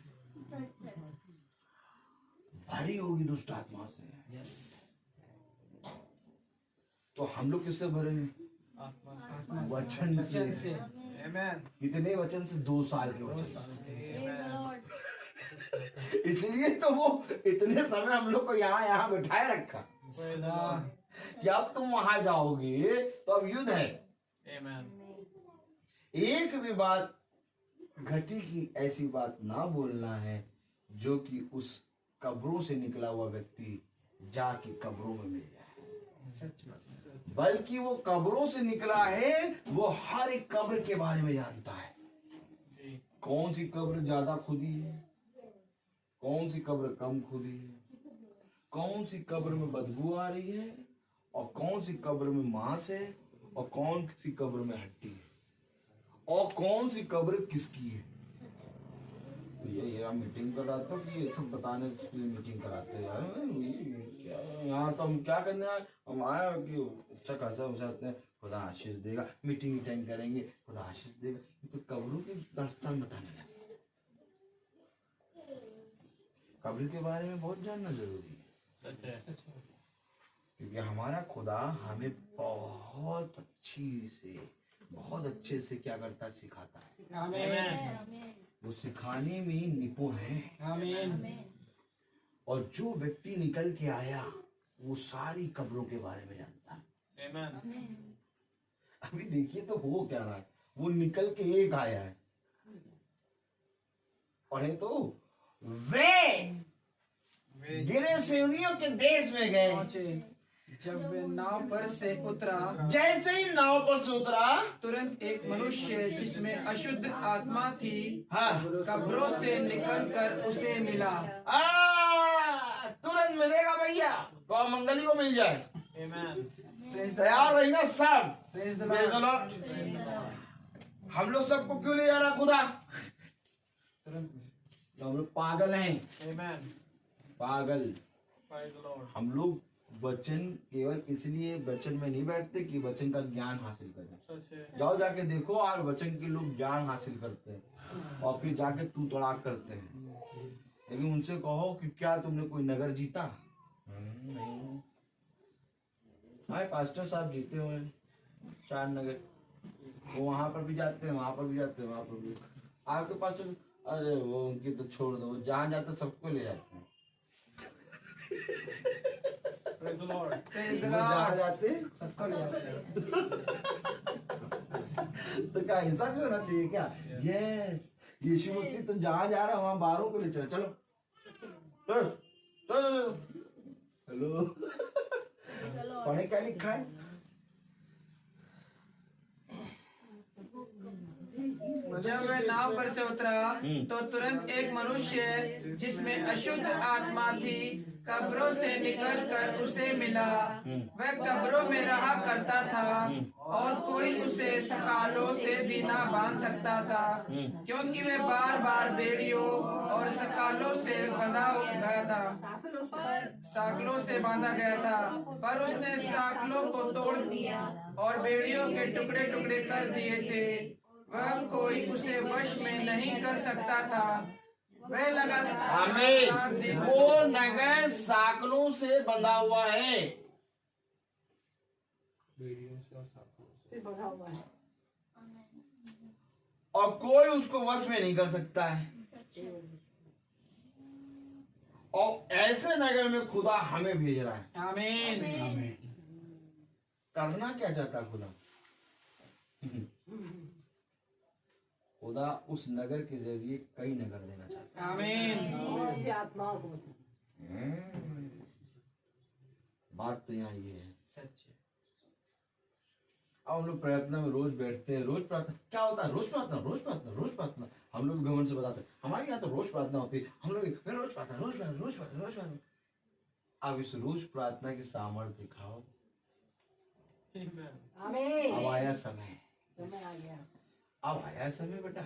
भरी होगी दुष्ट आत्मा से। तो हम लोग किससे भरे हैं? वचन से। कितने वचन से? 2 साल के वचन से। इसलिए तो वो इतने समय हम लोग को यहाँ बिठाए रखा कि अब तुम वहां जाओगे तो अब युद्ध है। एक भी बात घटी की ऐसी बात ना बोलना है जो कि उस कब्रों से निकला हुआ व्यक्ति जाके कब्रों में मिल जाए। बल्कि वो कब्रों से निकला है, वो हर एक कब्र के बारे में जानता है। कौन सी कब्र ज्यादा खुदी है, कौन सी कब्र कम खुदी है, कौन सी कब्र में बदबू आ रही है और कौन सी कब्र में मांस है और कौन सी कब्र में हड्डी है और कौन सी कब्र किसकी है। तो ये हम मीटिंग कराते हो कि ये सब बताने के लिए मीटिंग कराते हैं यार। यहाँ तो हम क्या करने आए? हम आए कि अच्छा खासा उसाते हैं, खुदा आशीष देगा, मीटिंग अटेंड करेंगे, खुदा आशीष देगा। तो कब्रों की दास्तान बताने लगे। कब्र के बारे में बहुत जानना जरूरी है, क्योंकि हमारा खुदा हमें बहुत अच्छे से क्या करता है, सिखाता है। आमीन। वो सिखाने में निपुण है। आमीन। और जो व्यक्ति निकल के आया वो सारी कब्रों के बारे में जानता है। अभी देखिए तो हो क्या रहा है, वो निकल के एक आया है। पढ़े तो वे गिरे सेवनियों के देश में गए। पहुंचे। जब वे नाव पर से उतरा, जैसे ही नाव पर से उतरा, तुरंत एक मनुष्य जिसमें अशुद्ध आत्मा थी, हाँ, कब्रों से निकलकर उसे मिला। तुरंत मिलेगा भैया, तो मंगली को मिल जाए। Praise the तैयार रही ना सब। Praise the Praise the Lord। Lord। हम लोग सबको क्यों ले जा रहा खुदा? तो हम लोग पागल हैं। पागल। हम लोग वचन केवल इसलिए वचन में नहीं बैठते कि वचन का ज्ञान हासिल करें। जाओ जाके देखो, और वचन के लोग ज्ञान हासिल करते हैं और फिर जाके तू तड़ाक करते हैं। लेकिन उनसे कहो कि क्या तुमने कोई नगर जीता? नहीं। हमारे पास्टर साहब जीते हुए 4 नगर, वो वहां पर भी जाते हैं, वहां पर भी जाते हैं, वहां पर भी। आपके पास्टर, अरे वो उनकी तो छोड़ दो, जहां जाते सबको ले जाते हैं। Praise the Lord। Praise the वो जहाँ Lord। जाते सबको ले जाते हैं। तो क्या ऐसा भी होना चाहिए क्या? यस, यीशु मसीह तो जहाँ जा रहा है वहाँ बाहरों को ले चलो। चलो चलो। हेलो, पढ़े क्या लिखा है? जब वह नाव पर से उतरा तो तुरंत एक मनुष्य जिसमें अशुद्ध आत्मा थी कब्रों से निकलकर उसे मिला। वह कब्रों में रहा करता था और कोई उसे सकालों से भी ना बांध सकता था, क्योंकि वह बार बार बेड़ियों और सकालों से बंधा गया था, साकलों से बांधा गया था। पर उसने साकलों को तोड़ दिया और बेड़ियों के टुकड़े टुकड़े कर दिए थे। वह कोई उसे वश में नहीं कर सकता था। वह लगातार आमीन। वो नगर साकलों से बंधा हुआ है। और कोई उसको वश में नहीं कर सकता है। और ऐसे नगर में खुदा हमें भेज रहा है। आमीन। करना क्या चाहता है खुदा? खुदा उस नगर के जरिए कई नगर देना चाहता है। आमीन। बात तो यहाँ ये है। सच है। अब हम लोग प्रार्थना में रोज बैठते हैं। रोज प्रार्थना क्या होता है? रोज प्रार्थना, रोज प्रार्थना, रोज प्रार्थना। हम लोग घमंड से बताते हैं हमारे यहाँ तो रोज प्रार्थना होती है। हम लोग रोज प्रार्थना, रोज प्रार्थना, रोज प्रार्थना, रोज प्रार्थना। अब इस रोज प्रार्थना की सामर्थ्य दिखाओ। अब आया समय, अब आया समय बेटा।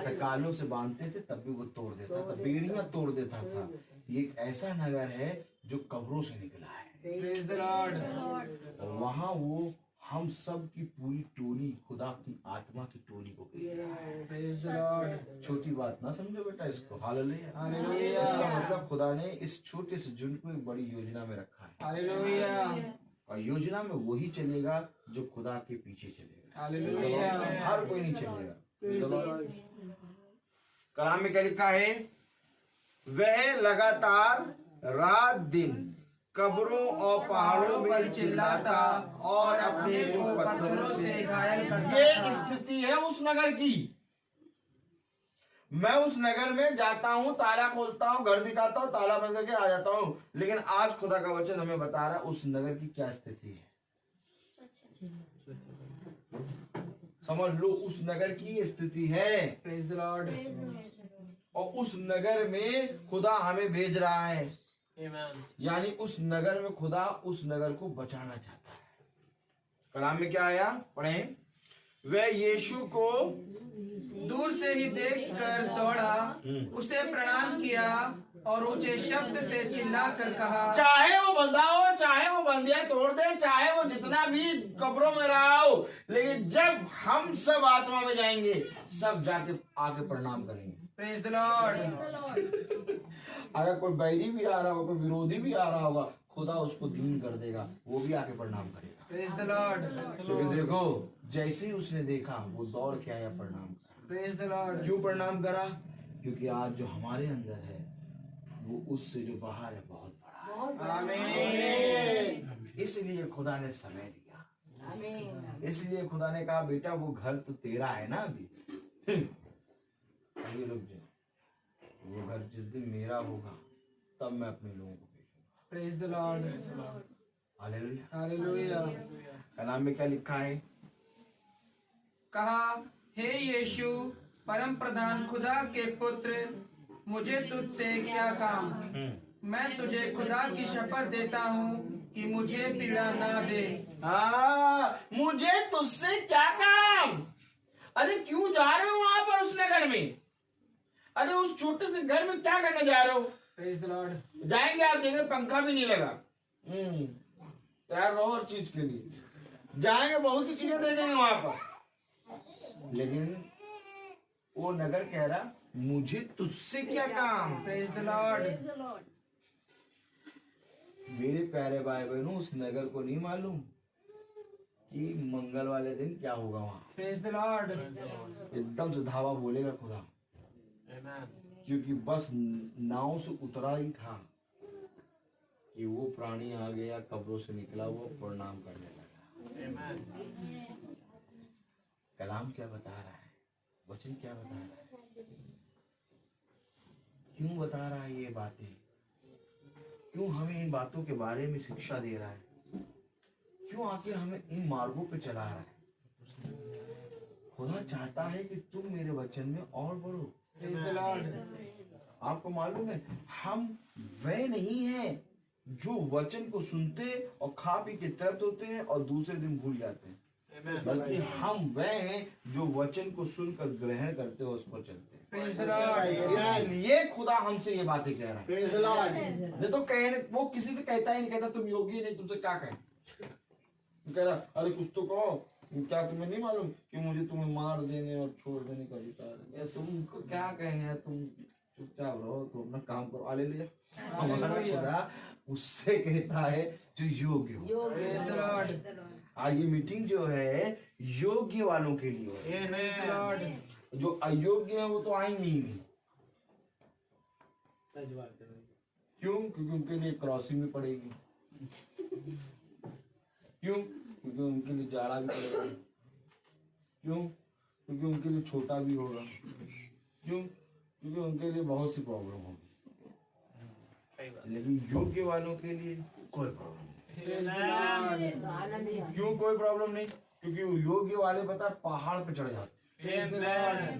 सकालों से बांधते थे तब भी वो तोड़ देता था, बेड़ियां तोड़ देता था। ये एक ऐसा नगर है जो कब्रों से निकला है। Praise the Lord। और वहाँ वो हम सब की पूरी टोली, खुदा की आत्मा की टोली को भेज रहा है। Praise the Lord। छोटी बात ना समझो बेटा इसको। हालेलुया। हालेलुया। इसका मतलब खुदा ने इस छोटे से झुंड को एक बड़ी योजना में रखा है। हालेलुया। और योजना में वही चलेगा जो खुदा के पीछे चलेगा। हालेलुया। हर कोई नहीं चलेगा। कलाम में क्या लिखा है? वह लगातार रात दिन कब्रों और पहाड़ों पर चिल्लाता और अपने को पत्थरों से घायल करता। ये स्थिति है उस नगर की। मैं उस नगर में जाता हूँ, ताला खोलता हूँ, घर दिखाता हूँ, ताला बंद करके आ जाता हूँ। लेकिन आज खुदा का वचन हमें बता रहा है उस नगर की क्या स्थिति है। समझ लो उस नगर की स्थिति है। Praise the Lord। और उस नगर में खुदा हमें भेज रहा है। यानी उस नगर में खुदा उस नगर को बचाना चाहता है। कलाम में क्या आया? पढ़ें। वह यीशु को दूर से ही देखकर दौड़ा, उसे प्रणाम किया और ऊंचे शब्द से चिल्लाकर कहा, चाहे वो बंधा हो, चाहे वो बंदियां तोड़ दे, चाहे वो जितना भी कब्रों में रहा हो, लेकिन जब हम सब आत्मा में जाएंगे सब जाके आके प्रणाम करेंगे। Praise the Lord। अगर कोई बैरी भी आ रहा होगा, कोई विरोधी भी आ रहा होगा, खुदा उसको दीन कर देगा, वो भी आके प्रणाम करेगा। प्रेज द लॉर्ड, क्योंकि देखो जैसे ही उसने देखा वो दौड़ के आया, प्रणाम करा। Praise the Lord. क्यों प्रणाम करा? क्योंकि आज जो हमारे अंदर है वो उससे जो बाहर है बहुत बड़ा आमीन। है। इसलिए खुदा ने समय दिया, इसलिए खुदा ने कहा बेटा वो घर तो तेरा है ना, अभी रुक जा, वो घर जिस दिन मेरा होगा तब मैं अपने लोगों को भेजूंगा। Praise the lord, hallelujah. Hallelujah. कलाम में क्या लिखा है? कहा, हे यीशु परम प्रधान खुदा के पुत्र, मुझे तुझसे क्या काम? मैं तुझे खुदा की शपथ देता हूँ कि मुझे पीड़ा ना दे। मुझे तुझसे क्या काम? अरे क्यों जा रहे हो वहां पर उस नगर में? अरे उस छोटे से घर में क्या करने जा रहे हो? Praise the Lord. जाएंगे आप देखेंगे पंखा भी नहीं लगा। तैयार रहो हर चीज के लिए, जाएंगे बहुत सी चीजें देखेंगे वहां पर, लेकिन वो नगर कह रहा मुझे तुझसे क्या काम? Praise the Lord. मेरे प्यारे भाई बहनों, उस नगर को नहीं मालूम कि मंगल वाले दिन क्या होगा वहां। Praise the Lord. एकदम से धावा बोलेगा खुदा, क्योंकि बस नाव से उतरा ही था कि वो प्राणी आ गया, कब्रों से निकला, वो प्रणाम करने लगा। कलाम क्या बता रहा है? वचन क्या बता रहा है? क्यों बता रहा है ये बातें? क्यों हमें इन बातों के बारे में शिक्षा दे रहा है? क्यों आखिर हमें इन मार्गों पे चला रहा है? खुदा चाहता है कि तुम मेरे वचन में और बढ़ो। Praise the Lord. आपको मालूम है हम वह नहीं हैं जो वचन को सुनते और खा पी के तृप्त होते हैं और दूसरे दिन भूल जाते हैं, बल्कि हम वह हैं जो वचन को सुनकर ग्रहण करते और उस पर चलते हैं। Praise the Lord. इसलिए खुदा हमसे ये बातें कह रहा है। नहीं तो कहने वो किसी से कहता ही नहीं, कहता तुम योगी नहीं, तुमसे क्या कहें? कह रहा अरे कुछ तो कहो, क्या तुम्हें नहीं मालूम कि मुझे तुम्हें मार देने और छोड़ देने का अधिकार है? तुमको क्या कहेंगे? तुम चुपचाप रहो, तुम अपना काम करो। हालेलुया। हमारा खुदा उससे कहता है जो योग्य हो। Praise the Lord. आज ये मीटिंग जो है योग्य वालों के लिए है। Praise the Lord. जो अयोग्य है वो तो आएंगे ही नहीं। क्यों? क्योंकि उनके लिए क्रॉसिंग भी पड़ेगी। क्यों? क्योंकि उनके लिए जाड़ा भी पड़ेगा। क्यों? क्योंकि उनके लिए छोटा भी होगा। क्यों? क्योंकि उनके लिए बहुत सी प्रॉब्लम होगी, लेकिन योग्य वालों के लिए कोई प्रॉब्लम नहीं। क्यों कोई प्रॉब्लम नहीं? क्योंकि वो योग्य वाले पता पहाड़ पे चढ़ जाते,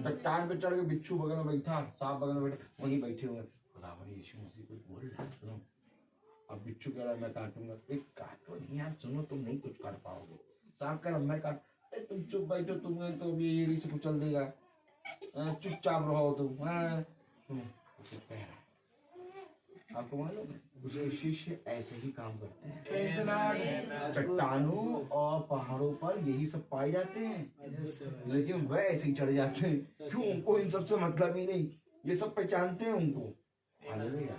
चट्टान पे चढ़ के बिच्छू बगल में बैठा, सांप बगल में बैठा, वहीं बैठे हुए खुदावन यीशु मसीह कुछ बोल रहा है, सुनो। अब बिच्छू कह रहा है मैं काटूंगा, एक काटो नहीं यार, सुनो तुम नहीं कुछ कर पाओगे। सांप कह रहा मैं काट, तुम चुप बैठो, तुम्हें तो अभी एड़ी से कुचल देगा, चुपचाप रहो तुम। सुनो कुछ कह रहा है, आपको मालूम है उसके शिष्य ऐसे ही काम करते हैं। चट्टानों और पहाड़ों पर यही सब पाए जाते हैं, लेकिन वह ऐसे ही चढ़ जाते हैं। क्यों? उनको इन सबसे मतलब ही नहीं, ये सब पहचानते हैं उनको। हालेलुया।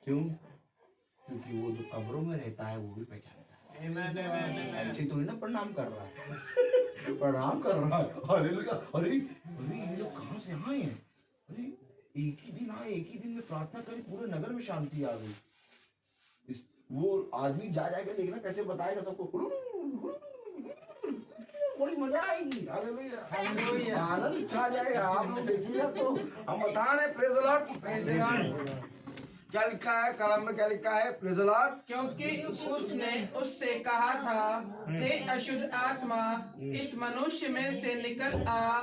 क्यों? क्योंकि वो जो कब्रों में रहता है वो भी पहचानता है। ऐसे तो ना प्रणाम कर रहा है, प्रणाम कर रहा है। हालेलुया। अरे ये लोग कहाँ से आए हैं? अरे एक ही दिन आए, एक ही दिन में प्रार्थना करी, पूरे नगर में शांति आ गई। वो आदमी जा जाके देखना कैसे बताएगा सबको, बड़ी मजा आएगी। हालेलुया, आनंद छा जाएगा। आप लोग देखिएगा तो हम बता रहे praise the Lord. Praise the Lord. क्या लिखा है कलम में? क्या लिखा है? Praise the Lord. क्योंकि उसने उससे कहा था, हे अशुद्ध आत्मा इस मनुष्य में से निकल आ।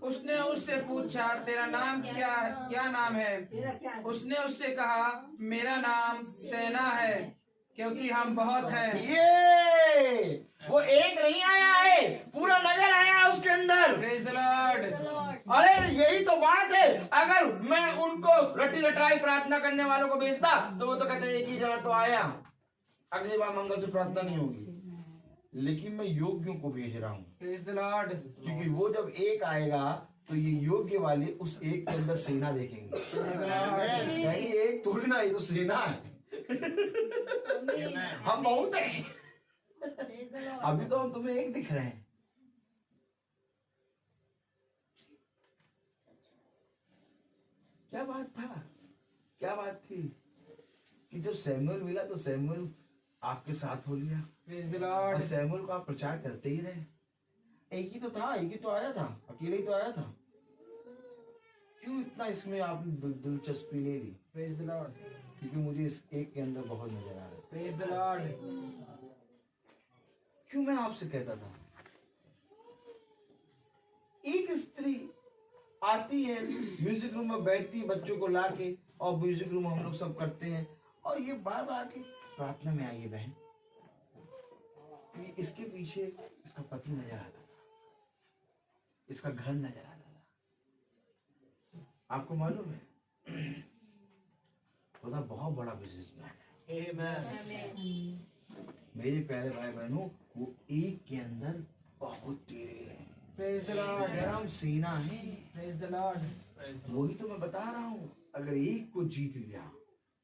उसने उससे पूछा, तेरा नाम क्या नाम है? उसने उससे कहा, मेरा नाम सेना है, क्योंकि हम बहुत हैं। ये वो एक नहीं आया है, पूरा नगर आया उसके अंदर। Praise the Lord. अरे यही तो बात है। अगर मैं उनको रटी रटाई प्रार्थना करने वालों को भेजता तो वो तो कहते एक ही जगह तो आया, अगली बार मंगल से प्रार्थना नहीं होगी। लेकिन मैं योग्यों को भेज रहा हूँ। Praise the Lord. क्योंकि वो जब एक आएगा तो ये योग्य वाले उस एक के अंदर सेना देखेंगे। एक थोड़ी ना, ये तो सेना है। हम बहुत हैं। अभी तो हम तुम्हें एक दिख रहे हैं। क्या बात था, क्या बात थी कि जब सैमुअल मिला तो सैमुअल आपके साथ हो लिया और सैमुअल को आप प्रचार करते ही रहे। एक ही तो था, एक ही तो आया था, अकेले ही तो आया था। क्यों इतना इसमें आपने दिलचस्पी ले ली? प्रेज द लॉर्ड, क्योंकि मुझे इस एक के अंदर बहुत नजर आ रहा है। Praise the Lord. क्यों मैं आपसे कहता था, एक स्त्री आती है म्यूजिक रूम में बैठती है बच्चों को लाके, और म्यूजिक रूम हम लोग सब करते हैं, और ये बार बार आके प्रार्थना में आइए बहन। इसके पीछे इसका पति नजर आता था, इसका घर नजर आता था। आपको मालूम है खुदा बहुत बड़ा बिजनेसमैन है। मेरे प्यारे भाई बहनों, वो एक के अंदर बहुत तेरे हैं। प्रेज द लॉर्ड, गरम सीना है। Praise the Lord. वही तो मैं बता रहा हूँ, अगर एक को जीत लिया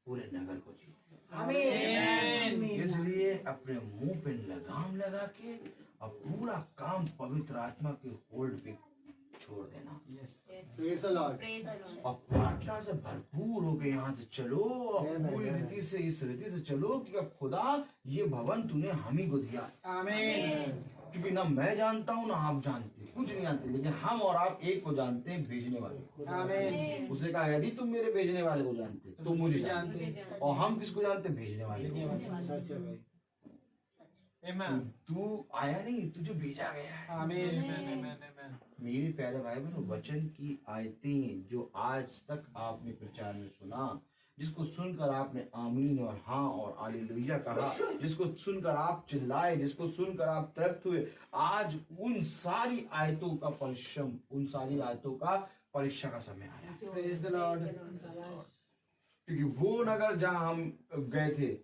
पूरे नगर को जीत लिया। आमीन। इसलिए अपने मुंह पे लगाम लगा के और पूरा काम पवित्र आत्मा के होल्ड पे छोड़ देना। Praise the Lord. और प्रार्थना से भरपूर होके यहाँ से चलो, और पूरी रीति से इस रीति से चलो कि अब खुदा ये भवन तूने हम ही को दिया। आमीन। क्योंकि ना मैं जानता हूँ ना आप जानते, कुछ नहीं जानते, लेकिन हम और आप एक को जानते हैं, भेजने वाले। आमीन। उसने कहा यदि तुम मेरे भेजने वाले को जानते तो मुझे जानते, और हम किसको जानते? भेजने वाले को। तू आया नहीं, तुझे भेजा गया है। आमीन। मेरे प्यारे भाई बहनों, वचन की आयतें जो आज तक आपने प्रचार में सुना, जिसको सुनकर आपने आमीन और हाँ और हालेलुया कहा, जिसको सुनकर आप चिल्लाए, जिसको सुनकर आप तृप्त हुए, आज उन सारी आयतों का परिश्रम, उन सारी आयतों का परीक्षा का समय आया। Praise the Lord. क्योंकि वो नगर जहां हम गए थे,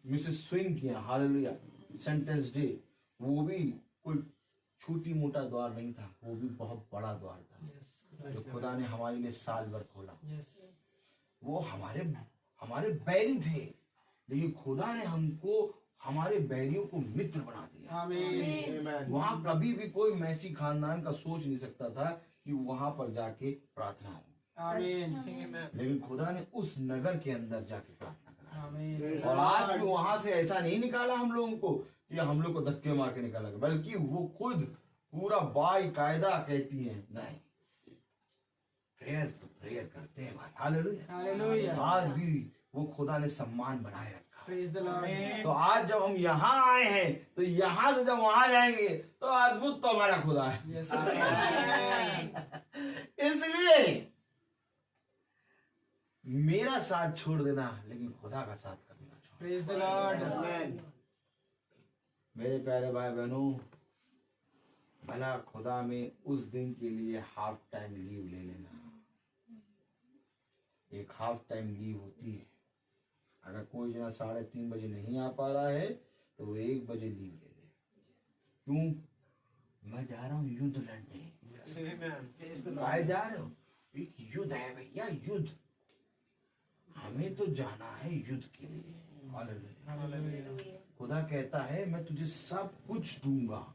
मिसेस स्विंग किया, हालेलुया, सेंटेंस डे, वो भी कोई छोटी मोटा द्वार नहीं था, वो भी बहुत बड़ा द्वार था जो खुदा ने हमारे लिए साल भर खोला। वो हमारे बैरी थे, लेकिन खुदा ने हमको हमारे बैरियों को मित्र बना दिया। आमीन। वहां कभी भी कोई मैसी खानदान का सोच नहीं सकता था कि वहां पर जाके प्रार्थना हो। आमीन। लेकिन खुदा ने उस नगर के अंदर जाके प्रार्थना करा। आमीन। और आज भी वहां से ऐसा नहीं निकाला हम लोगों को कि हम लोग को धक्के मार के निकाला गया, बल्कि वो खुद पूरा बाकायदा कहती है नहीं, प्रेयर तो प्रेयर करते हैं भाई। हालेलुया। हालेलुया। आज भी वो खुदा ने सम्मान बनाए रखा। Praise the Lord. तो आज जब हम यहाँ आए हैं, तो यहाँ से जब वहां जाएंगे तो अद्भुत तो हमारा खुदा है। यस। इसलिए मेरा साथ छोड़ देना, लेकिन खुदा का साथ कभी ना छोड़। Praise the Lord. मेरे प्यारे भाई बहनों, भला खुदा में उस दिन के लिए हाफ टाइम लीव ले लेना। एक हाफ टाइम लीव होती है, अगर कोई जना 3:30 बजे नहीं आ पा रहा है तो वो 1 बजे लीव ले ले। क्यों? मैं जा रहा हूँ युद्ध लड़ने। कहाँ जा रहे हो? एक युद्ध है भैया, युद्ध। हमें तो जाना है युद्ध के लिए। हालेलुया। खुदा कहता है मैं तुझे सब कुछ दूंगा,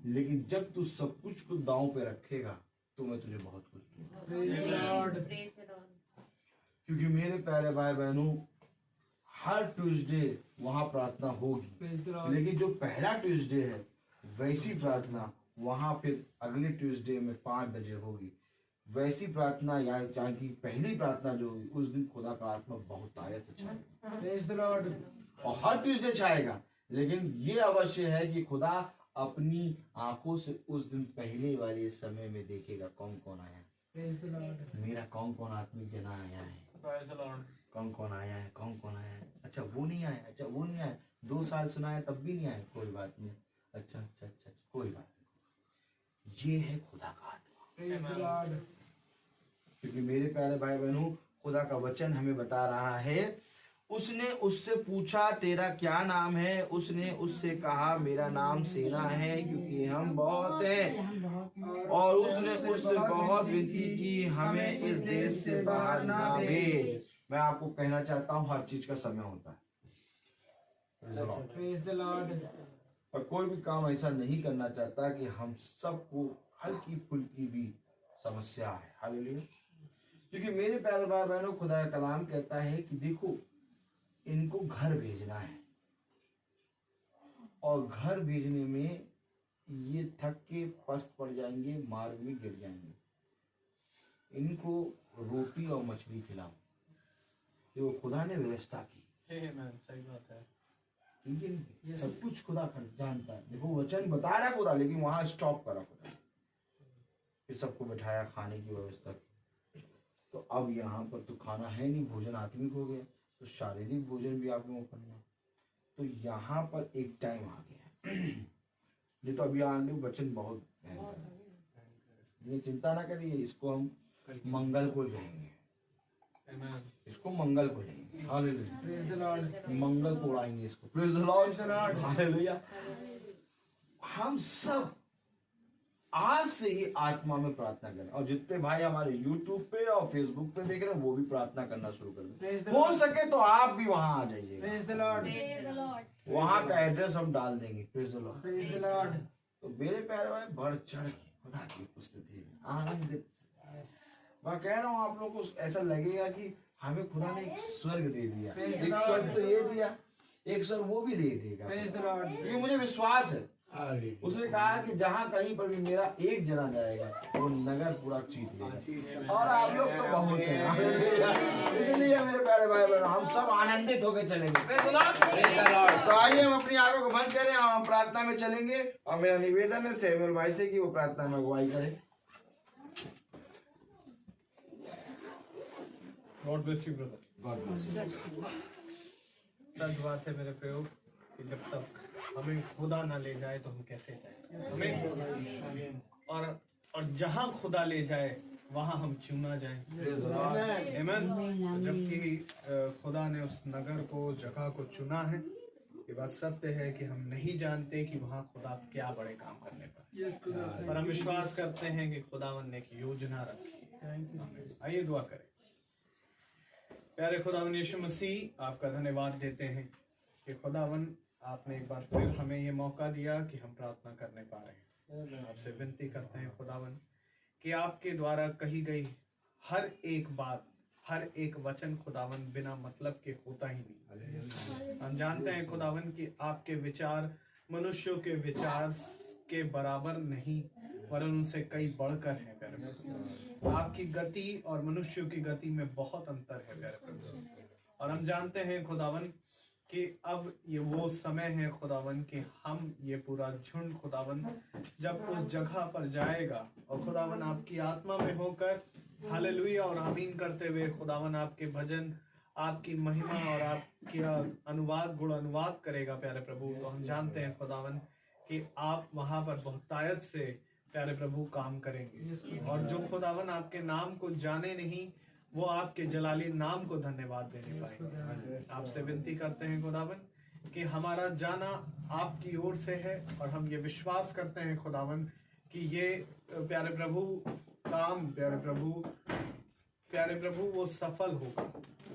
लेकिन जब तू सब कुछ को दांव पे रखेगा तो मैं तुझे बहुत कुछ दूंगा। Praise the Lord. क्योंकि मेरे प्यारे भाई बहनों, हर ट्यूसडे वहां प्रार्थना होगी, प्रेज द लॉर्ड। लेकिन जो पहला ट्यूसडे है वैसी प्रार्थना वहां फिर अगले ट्यूसडे में 5 बजे होगी। वैसी प्रार्थना या की पहली प्रार्थना जो होगी उस दिन खुदा का आत्मा बहुत आयत से छाएगा। Praise the Lord. और हर ट्यूसडे छाएगा, लेकिन ये अवश्य है कि खुदा अपनी आंखों से उस दिन पहले वाले समय में देखेगा कौन कौन आया है। Praise the Lord. मेरा कौन कौन आत्मिक जना आया है, कौन कौन आया है, कौन कौन आया है। अच्छा वो नहीं आया, अच्छा वो नहीं आया, 2 साल सुनाया तब भी नहीं आया, कोई बात नहीं। अच्छा अच्छा अच्छा कोई बात नहीं। ये है खुदा का आत्मा। Praise the Lord. क्योंकि मेरे प्यारे भाई बहनों, खुदा का वचन हमें बता रहा है, उसने उससे पूछा तेरा क्या नाम है? उसने उससे कहा मेरा नाम सेना है, क्योंकि हम बहुत हैं। और उसने उससे बहुत विनती की हमें इस देश से बाहर ना भेज। मैं आपको कहना चाहता हूँ हर चीज का समय होता है। Praise the Lord. और कोई भी काम ऐसा नहीं करना चाहता कि हम सबको हल्की फुल्की भी समस्या है। हालेलुया। क्योंकि मेरे प्यारे भाई बहनों, खुदा का कलाम कहता है कि देखो इनको घर भेजना है, और घर भेजने में ये थक के पस्त पड़ जाएंगे, मार्ग में गिर जाएंगे। इनको रोटी और मछली खिलाओ। ये वो खुदा ने व्यवस्था की। सही बात है। ठीक है, सब कुछ खुदा जानता है। देखो वचन बता रहा खुदा, लेकिन वहां स्टॉप करा खुदा, फिर सबको बैठाया, खाने की व्यवस्था की। तो अब यहाँ पर तो खाना है नहीं, भोजन आत्मिक हो गया, तो शारीरिक भोजन भी आप लोगों को करना। तो यहाँ पर एक टाइम आ गया। ये तो अभी आगे वचन बहुत भयंकर है, ये चिंता ना करिए, इसको हम मंगल को लेंगे, इसको मंगल को लेंगे। हालेलुया। Praise the Lord. मंगल को उड़ाएंगे इसको। Praise the lord. हालेलुया। हम सब आज से ही आत्मा में प्रार्थना करें, और जितने भाई हमारे YouTube पे और Facebook पे देख रहे हैं वो भी प्रार्थना करना शुरू कर Praise दें। the हो Lord. सके तो आप भी वहां आ जाइए, Praise the Lord. Praise the Lord. वहां का एड्रेस हम डाल देंगे। Praise the Lord. Praise the Lord. तो मेरे प्यारे भाई बढ़ चढ़ के खुदा की उपस्थिति में आनंदित, मैं कह रहा हूँ आप लोग को ऐसा लगेगा कि हमें खुदा ने एक स्वर्ग दे दिया। Praise the एक Lord. स्वर्ग तो ये दिया, एक स्वर्ग वो भी दे देगा। Praise the Lord. ये मुझे विश्वास है। उसने कहा कि जहाँ कहीं पर भी मेरा एक जना जाएगा वो नगर पूरा जीत लेगा, और आप लोग तो बहुत हैं। इसलिए मेरे प्यारे भाई बहन, हम सब आनंदित होकर चलेंगे। Praise the Lord. तो आइए हम अपनी आंखों को बंद करें और हम प्रार्थना में चलेंगे, और मेरा निवेदन है सैमुअल भाई से कि वो प्रार्थना में अगुवाई करें। God bless you brother. God bless. सच बात है मेरे प्रयोग कि जब तक हमें खुदा ना ले जाए तो हम कैसे जाए। हमें और जहाँ खुदा ले जाए वहाँ हम चुना जाए। आमीन। जबकि खुदा ने उस नगर को, उस जगह को चुना है, ये बात सत्य है कि हम नहीं जानते कि वहाँ खुदा क्या बड़े काम करने पर हम विश्वास करते हैं कि खुदावन ने एक योजना रखी है। आइए दुआ करें। प्यारे खुदावन यीशु मसीह, आपका धन्यवाद देते हैं कि खुदावन आपने एक बार फिर हमें ये मौका दिया कि हम प्रार्थना करने पा रहे हैं। आपसे विनती करते हैं खुदावन कि आपके द्वारा कही गई हर एक बात, हर एक वचन खुदावन बिना मतलब के होता ही नहीं। हम जानते हैं खुदावन कि आपके विचार मनुष्यों के विचार के बराबर नहीं, वरन उनसे कई बढ़कर है प्यारे प्रभु। आपकी गति और मनुष्यों की गति में बहुत अंतर है प्यारे प्रभु। और हम जानते हैं खुदावन कि अब ये वो समय है खुदावन कि हम ये पूरा झुंड खुदावन जब उस जगह पर जाएगा और खुदावन आपकी आत्मा में होकर हालेलुया और आमीन करते हुए खुदावन आपके भजन, आपकी महिमा और आपकी अनुवाद, गुण अनुवाद करेगा प्यारे प्रभु। तो हम जानते हैं खुदावन कि आप वहां पर बहुतायत से प्यारे प्रभु काम करेंगे, और जो खुदावन आपके नाम को जाने नहीं वो आपके जलाली नाम को धन्यवाद देने पाएंगे। आपसे विनती करते हैं खुदावन कि हमारा जाना आपकी ओर से है, और हम ये विश्वास करते हैं खुदावन कि ये प्यारे प्रभु काम प्यारे प्रभु वो सफल होगा।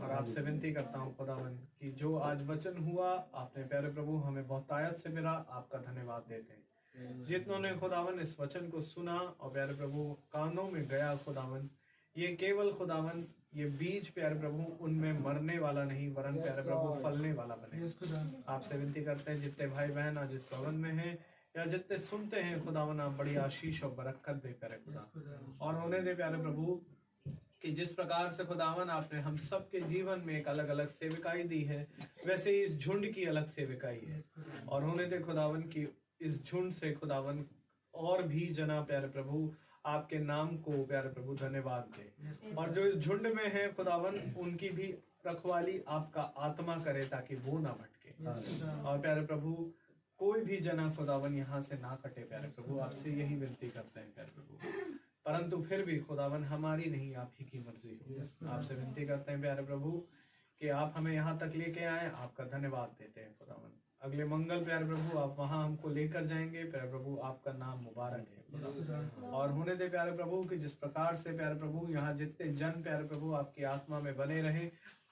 और आपसे विनती करता हूँ खुदावन कि जो आज वचन हुआ आपने प्यारे प्रभु हमें बहुतायत से मिला, आपका धन्यवाद देते हैं। जितनों ने खुदावन इस वचन को सुना और प्यारे प्रभु कानों में गया खुदावन, ये केवल खुदावन ये बीज प्यारे प्रभु उनमें मरने वाला नहीं वरन प्यारे प्रभु फलने वाला बने। आपसे विनती करते हैं जितने भाई बहन आज इस भवन में हैं या जितने सुनते हैं खुदावन, आप बड़ी आशीष और बरकत दे प्यारे खुदा, और होने दे प्यारे प्रभु कि जिस प्रकार से खुदावन आपने हम सब के जीवन में एक अलग अलग सेविकाई दी है, वैसे ही इस झुंड की अलग सेविकाई है। और होने दे खुदावन की इस झुंड से खुदावन और भी जना प्यारे प्रभु आपके नाम को प्यारे प्रभु धन्यवाद दे, और जो इस झुंड में है खुदावन उनकी भी रखवाली आपका आत्मा करे ताकि वो ना भटके। और प्यारे प्रभु कोई भी जना खुदावन यहाँ से ना कटे प्यारे प्रभु, आपसे यही विनती करते हैं प्यारे प्रभु। परंतु फिर भी खुदावन हमारी नहीं आप ही की मर्जी हो। आपसे विनती करते हैं प्यारे प्रभु कि आप हमें यहाँ तक लेके आए, आपका धन्यवाद देते हैं खुदावन। अगले मंगल प्यारे प्रभु आप वहाँ हमको लेकर जाएंगे प्यारे प्रभु, आपका नाम मुबारक है। खुदा। और होने दे प्यारे प्रभु कि जिस प्रकार से प्यारे प्रभु यहाँ जितने जन प्यारे प्रभु आपकी आत्मा में बने रहे,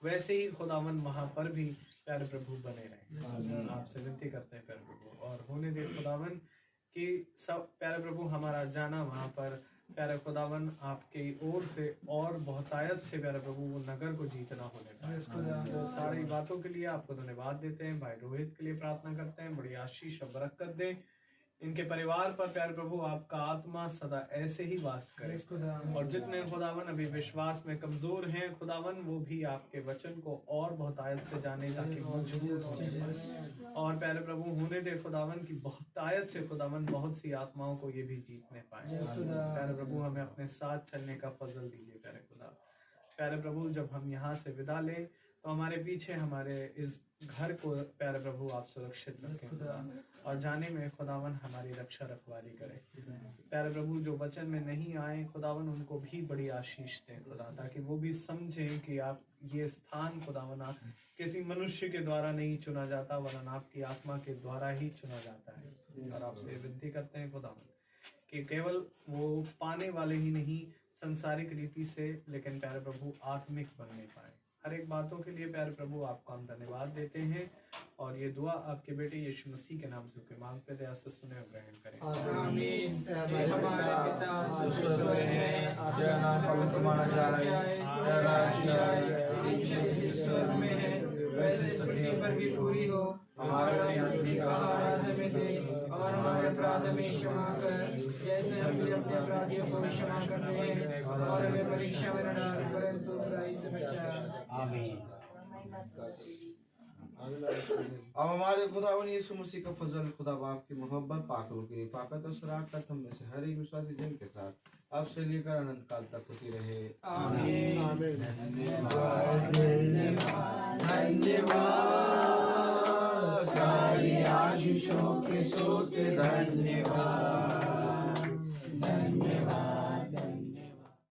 वैसे ही खुदावन वहाँ पर भी प्यारे प्रभु बने रहे। आपसे विनती करते हैं प्यारे प्रभु, और होने दे खुदावन कि सब प्यारे प्रभु हमारा जाना वहाँ पर प्यारे खुदावन आपके ओर से और बहुतायत से प्यारे प्रभु वो नगर को जीतना होने पाए। तो सारी बातों के लिए आपको धन्यवाद देते हैं। भाई रोहित के लिए प्रार्थना करते हैं, बड़ी आशीष और बरकत दे इनके परिवार पर प्यारे प्रभु, आपका आत्मा सदा ऐसे ही वास करे। और जितने खुदावन अभी विश्वास में कमजोर हैं खुदावन, वो भी आपके वचन को और बहुतायत से जाने ताकि मजबूत हो जाए। और प्यारे प्रभु होने दे खुदावन की बहुतायत से खुदावन बहुत सी आत्माओं को ये भी जीतने पाए। प्यारे प्रभु हमें अपने साथ चलने का फजल दीजिए प्यारे खुदा। प्यारे प्रभु जब हम यहाँ से विदा लें तो हमारे पीछे हमारे इस घर को प्यारे प्रभु आप सुरक्षित रखें खुदा, और जाने में खुदावन हमारी रक्षा रखवाली करें। प्यारे प्रभु जो वचन में नहीं आए खुदावन, उनको भी बड़ी आशीष दें खुदा, ताकि वो भी समझें कि आप ये स्थान खुदावन आप किसी मनुष्य के द्वारा नहीं चुना जाता, वरन आपकी आत्मा के द्वारा ही चुना जाता है। और आपसे विनती करते हैं खुदावन कि केवल वो पाने वाले ही नहीं संसारिक रीति से, लेकिन प्यारे प्रभु आत्मिक बनने पाए। हर एक बातों के लिए प्यारे प्रभु आपको हम धन्यवाद देते हैं, और ये दुआ आपके बेटे यीशु मसीह के नाम से मांगते दया से सुने और ग्रहण करें। आमीन। हमारे पिता स्वर्ग में है, आपका नाम पवित्र माना जाए, तेरा राज्य आए, तेरी स्वर्ग में है, वैसे पृथ्वी पर भी पूरी हो। हमारा प्रतिदिन का आहार हमें दे, और हमारे अपराध में क्षमा कर, जैसे हम भी अपने अपराधियों को क्षमा करते हैं, और हमें परीक्षा में न डाल, परंतु बुराई से बचा। आमीन। अब हमारे खुदावन यीशु मसीह का फजल, खुदा बाप की मोहब्बत, पाक की रिफाकत और शराकत हम में से हर एक विश्वासी जन के साथ अब से लेकर अनंत काल तक होती रहे। आमीन। धन्यवाद सारी आशीषों के सोते धन्यवाद।